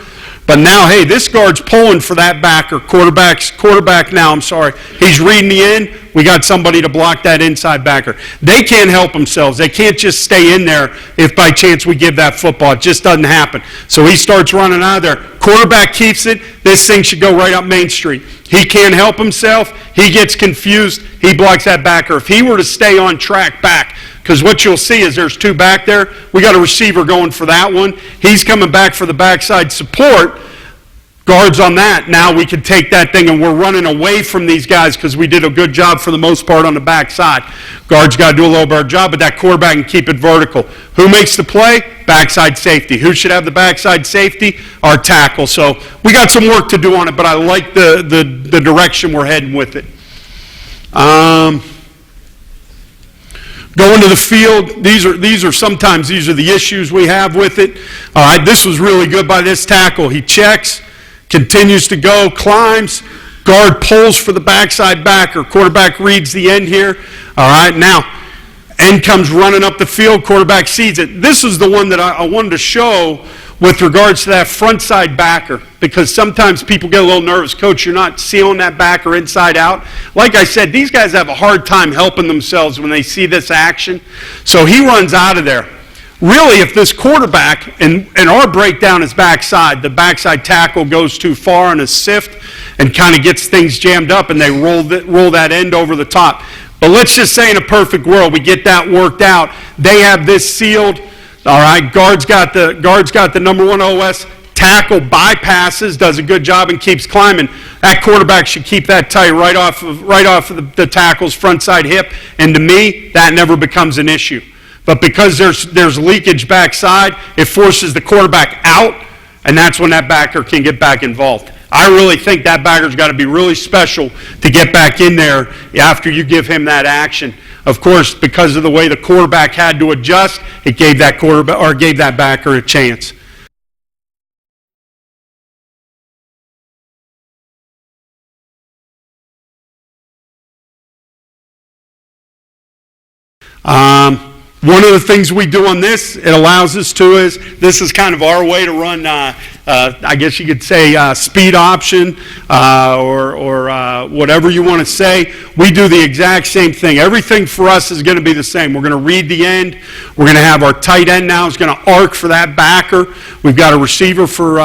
But now, hey, this guard's pulling for that backer. Quarterback now, I'm sorry. He's reading the end. We got somebody to block that inside backer. They can't help themselves. They can't just stay in there if by chance we give that football. It just doesn't happen. So he starts running out of there. Quarterback keeps it. This thing should go right up Main Street. He can't help himself. He gets confused. He blocks that backer. If he were to stay on track back, because what you'll see is there's two back there. We got a receiver going for that one. He's coming back for the backside support. Guards on that. Now we can take that thing and we're running away from these guys because we did a good job for the most part on the backside. Guards got to do a little better job, but that quarterback can keep it vertical. Who makes the play? Backside safety. Who should have the backside safety? Our tackle. So we got some work to do on it, but I like the direction we're heading with it. Going to the field, these are the issues we have with it. All right, this was really good by this tackle. He checks, continues to go, climbs, guard pulls for the backside backer. Quarterback reads the end here. All right, now, end comes running up the field, quarterback sees it. This is the one that I wanted to show with regards to that front side backer, because sometimes people get a little nervous. Coach, you're not sealing that backer inside out. Like I said, these guys have a hard time helping themselves when they see this action. So he runs out of there. Really, if this quarterback, and our breakdown is backside, the backside tackle goes too far on a sift and kind of gets things jammed up and they roll that end over the top. But let's just say in a perfect world, we get that worked out. They have this sealed. All right, guard's got the number one OS. Tackle bypasses, does a good job and keeps climbing. That quarterback should keep that tight right off of the tackle's front side hip. And to me, that never becomes an issue. But because there's leakage backside, it forces the quarterback out, and that's when that backer can get back involved. I really think that backer's got to be really special to get back in there after you give him that action. Of course, because of the way the quarterback had to adjust, it gave that backer a chance. One of the things we do on this, it allows us to is, this is kind of our way to run, I guess you could say, speed option, or whatever you want to say. We do the exact same thing. Everything for us is going to be the same. We're going to read the end. We're going to have our tight end now is going to arc for that backer. We've got a receiver for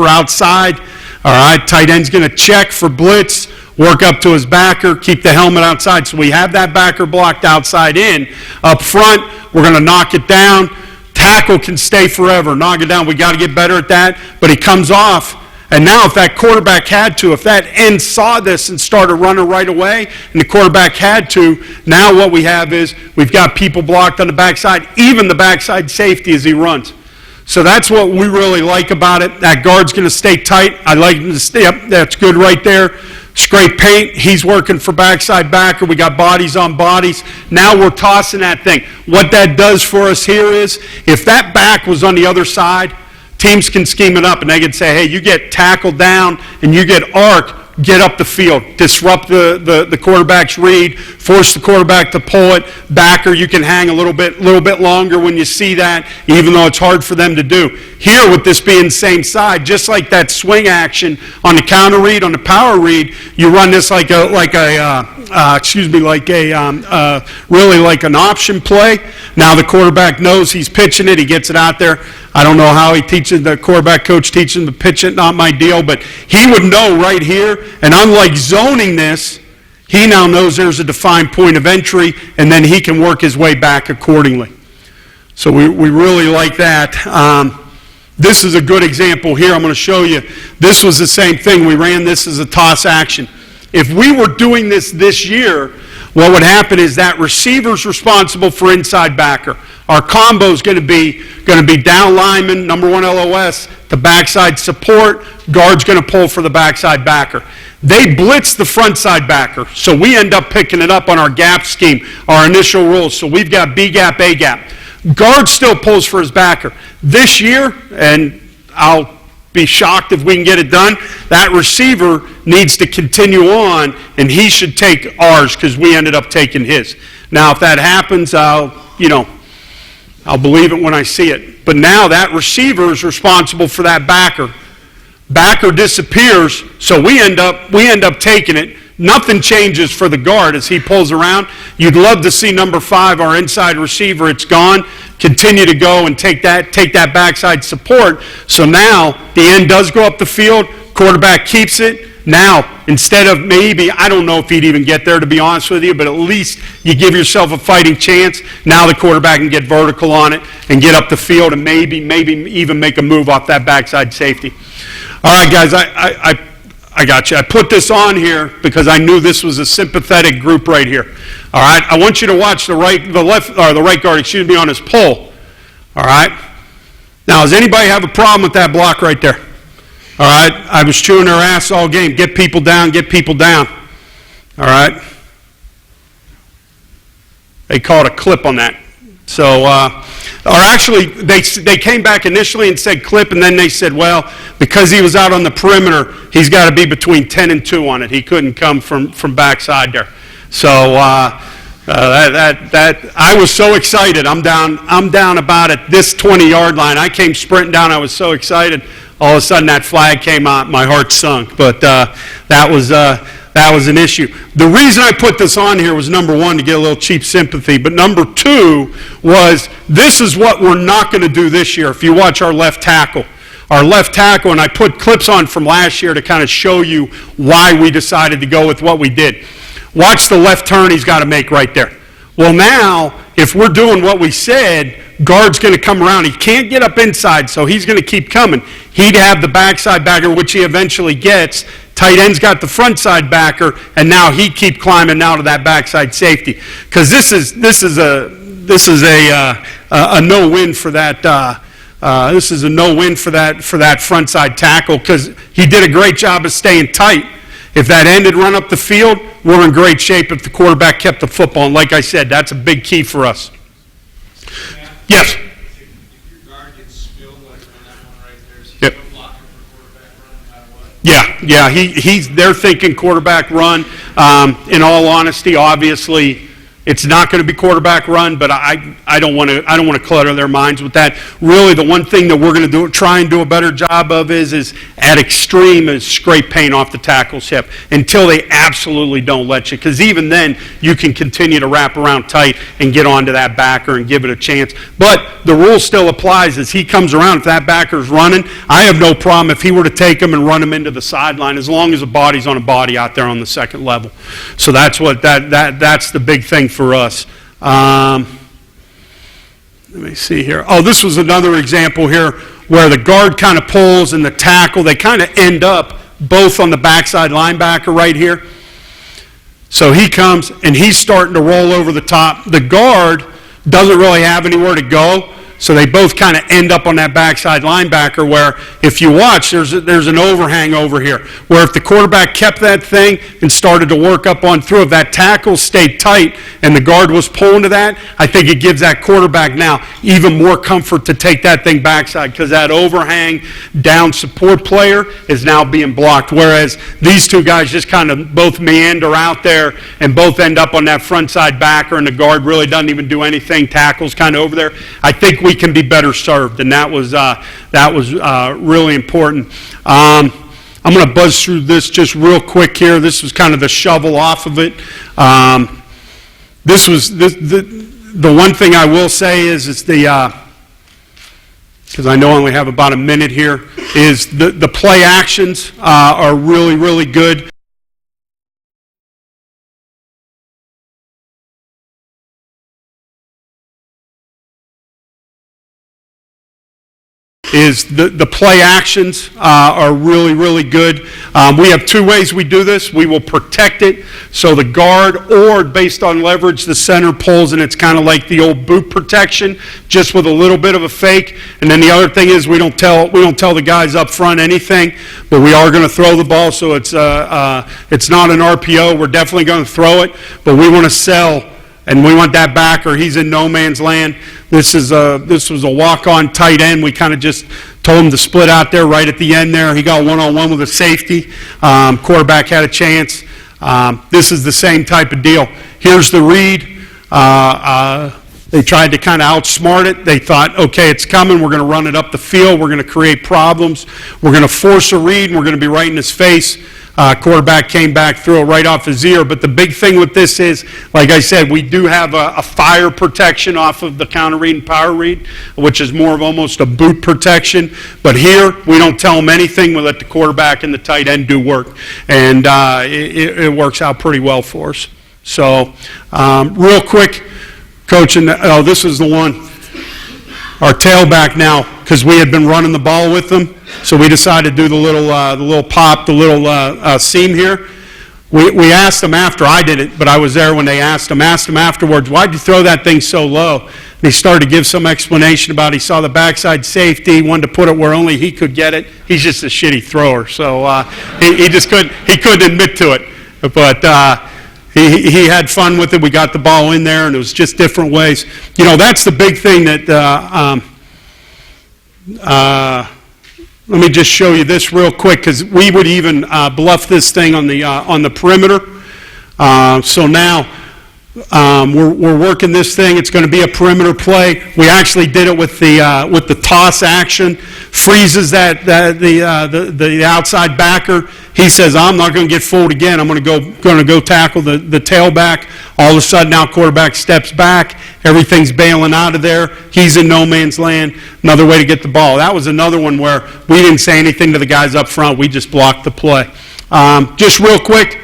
outside. All right, tight end's going to check for blitz, work up to his backer, keep the helmet outside. So we have that backer blocked outside in. Up front, we're going to knock it down. Tackle can stay forever. Knock it down. We got to get better at that. But he comes off. And now if that quarterback had to, if that end saw this and started running right away, and the quarterback had to, now what we have is we've got people blocked on the backside, even the backside safety as he runs. So that's what we really like about it. That guard's going to stay tight. I like him to stay up. That's good right there. Scrape paint. He's working for backside backer. We got bodies on bodies. Now we're tossing that thing. What that does for us here is, if that back was on the other side, teams can scheme it up and they can say, hey, you get tackled down and you get arc, get up the field, disrupt the quarterback's read, force the quarterback to pull it. Backer, you can hang a little bit longer when you see that, even though it's hard for them to do. Here, with this being the same side, just like that swing action on the counter read, on the power read, you run this really like an option play. Now the quarterback knows he's pitching it, he gets it out there. I don't know how he teaches, the quarterback coach teaches him to pitch it, not my deal, but he would know right here, and unlike zoning this, he now knows there's a defined point of entry, and then he can work his way back accordingly. So we really like that. This is a good example here. I'm going to show you. This was the same thing. We ran this as a toss action. If we were doing this year, what would happen is that receiver's responsible for inside backer. Our combo is going to be down lineman, number one LOS, the backside support, guard's going to pull for the backside backer. They blitz the front side backer, so we end up picking it up on our gap scheme, our initial rules. So we've got B gap, A gap. Guard still pulls for his backer. This year, and I'll be shocked if we can get it done, that receiver needs to continue on, and he should take ours because we ended up taking his. Now, if that happens, I'll believe it when I see it. But now that receiver is responsible for that backer. Backer disappears, so we end up taking it. Nothing changes for the guard as he pulls around. You'd love to see number 5, our inside receiver, it's gone. Continue to go and take that backside support. So now the end does go up the field, quarterback keeps it. Now, instead of maybe, I don't know if he'd even get there to be honest with you, but at least you give yourself a fighting chance. Now the quarterback can get vertical on it and get up the field and maybe even make a move off that backside safety. All right, guys, I got you. I put this on here because I knew this was a sympathetic group right here. All right, I want you to watch the right guard, on his pull. All right. Now, does anybody have a problem with that block right there? All right, I was chewing their ass all game. Get people down, get people down. All right. They called a clip on that. So, or actually, they came back initially and said clip, and then they said, well, because he was out on the perimeter, he's got to be between 10 and 2 on it. He couldn't come from backside there. So I was so excited. I'm down about at this 20-yard line. I came sprinting down. I was so excited. All of a sudden, that flag came out. My heart sunk. But that was an issue. The reason I put this on here was, number 1, to get a little cheap sympathy, but number 2 was, this is what we're not going to do this year. If you watch our left tackle, and I put clips on from last year to kind of show you why we decided to go with what we did. Watch the left turn he's got to make right there. Well, now, if we're doing what we said, guard's going to come around. He can't get up inside, so he's going to keep coming. He'd have the backside backer, which he eventually gets. Tight end's got the front side backer, and now he keep climbing out of that backside safety. Because this is a no-win for that. This is a no-win for that front side tackle because he did a great job of staying tight. If that end had run up the field, we're in great shape if the quarterback kept the football. And like I said, that's a big key for us. Yeah. Yes. If your guard gets spilled like on that one right there, so Yep. you don't block him for quarterback run no matter what. Yeah. They're thinking quarterback run. In all honesty, obviously, It's not going to be quarterback run, but I don't want to clutter their minds with that. Really, the one thing that we're going to try and do a better job of is at extreme is scrape paint off the tackle's hip until they absolutely don't let you. Because even then, you can continue to wrap around tight and get onto that backer and give it a chance. But the rule still applies as he comes around. If that backer's running, I have no problem if he were to take him and run him into the sideline, as long as the body's on a body out there on the second level. So that's what that's the big thing for us. Let me see here. Oh, this was another example here where the guard kind of pulls and the tackle, they kind of end up both on the backside linebacker right here. So he comes and he's starting to roll over the top. The guard doesn't really have anywhere to go. So they both kind of end up on that backside linebacker where, if you watch, there's an overhang over here, where if the quarterback kept that thing and started to work up on through, if that tackle stayed tight and the guard was pulling to that, I think it gives that quarterback now even more comfort to take that thing backside, because that overhang down support player is now being blocked, whereas these two guys just kind of both meander out there and both end up on that front side backer, and the guard really doesn't even do anything. Tackle's kind of over there. I think we can be better served, and that was really important. I'm going to buzz through this just real quick here. This was kind of the shovel off of it. The one thing I will say is it's the because I know I only have about a minute here, is the play actions are really, really good. The play actions are really, really good. We have two ways we do this. We will protect it, so the guard, or based on leverage, the center pulls, and it's kind of like the old boot protection, just with a little bit of a fake. And then the other thing is we don't tell the guys up front anything, but we are going to throw the ball, so it's not an RPO. We're definitely going to throw it, but we want to sell. And we want that backer. He's in no man's land. This was a walk-on tight end. We kind of just told him to split out there right at the end there. He got one-on-one with a safety. Quarterback had a chance. This is the same type of deal. Here's the read. They tried to kind of outsmart it. They thought, okay, it's coming. We're going to run it up the field. We're going to create problems. We're going to force a read, and we're going to be right in his face. Quarterback came back, threw it right off his ear. But the big thing with this is, like I said, we do have a fire protection off of the counter read and power read, which is more of almost a boot protection. But here, we don't tell them anything. We let the quarterback and the tight end do work. And it works out pretty well for us. So, real quick, Coach, and this is the one. Our tailback now, because we had been running the ball with them, so we decided to do the little pop, the little seam here. We asked them after, I did it, but I was there when they asked him afterwards, why'd you throw that thing so low? And he started to give some explanation about he saw the backside safety, wanted to put it where only he could get it. He's just a shitty thrower, so he couldn't admit to it. But he had fun with it. We got the ball in there, and it was just different ways. You know, that's the big thing that let me just show you this real quick, because we would even bluff this thing on the perimeter. So now we're working this thing. It's going to be a perimeter play. We actually did it with the toss action. Freezes the outside backer. He says, I'm not going to get fooled again. I'm going to go tackle the tailback. All of a sudden, now quarterback steps back. Everything's bailing out of there. He's in no man's land. Another way to get the ball. That was another one where we didn't say anything to the guys up front. We just blocked the play. Just real quick,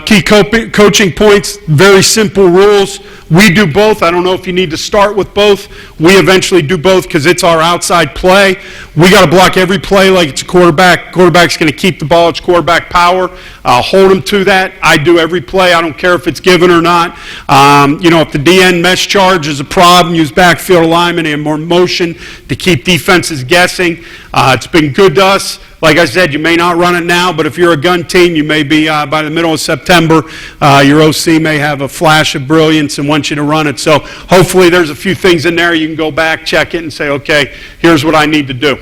key coaching points, very simple rules. We do both. I don't know if you need to start with both. We eventually do both because it's our outside play. We got to block every play like it's a quarterback. Quarterback's going to keep the ball. It's quarterback power. Hold them to that. I do every play. I don't care if it's given or not. If the DN mesh charge is a problem, use backfield alignment and more motion to keep defenses guessing. It's been good to us. Like I said, you may not run it now, but if you're a gun team, you may be, by the middle of September, your OC may have a flash of brilliance and want you to run it. So hopefully there's a few things in there you can go back, check it, and say, okay, here's what I need to do.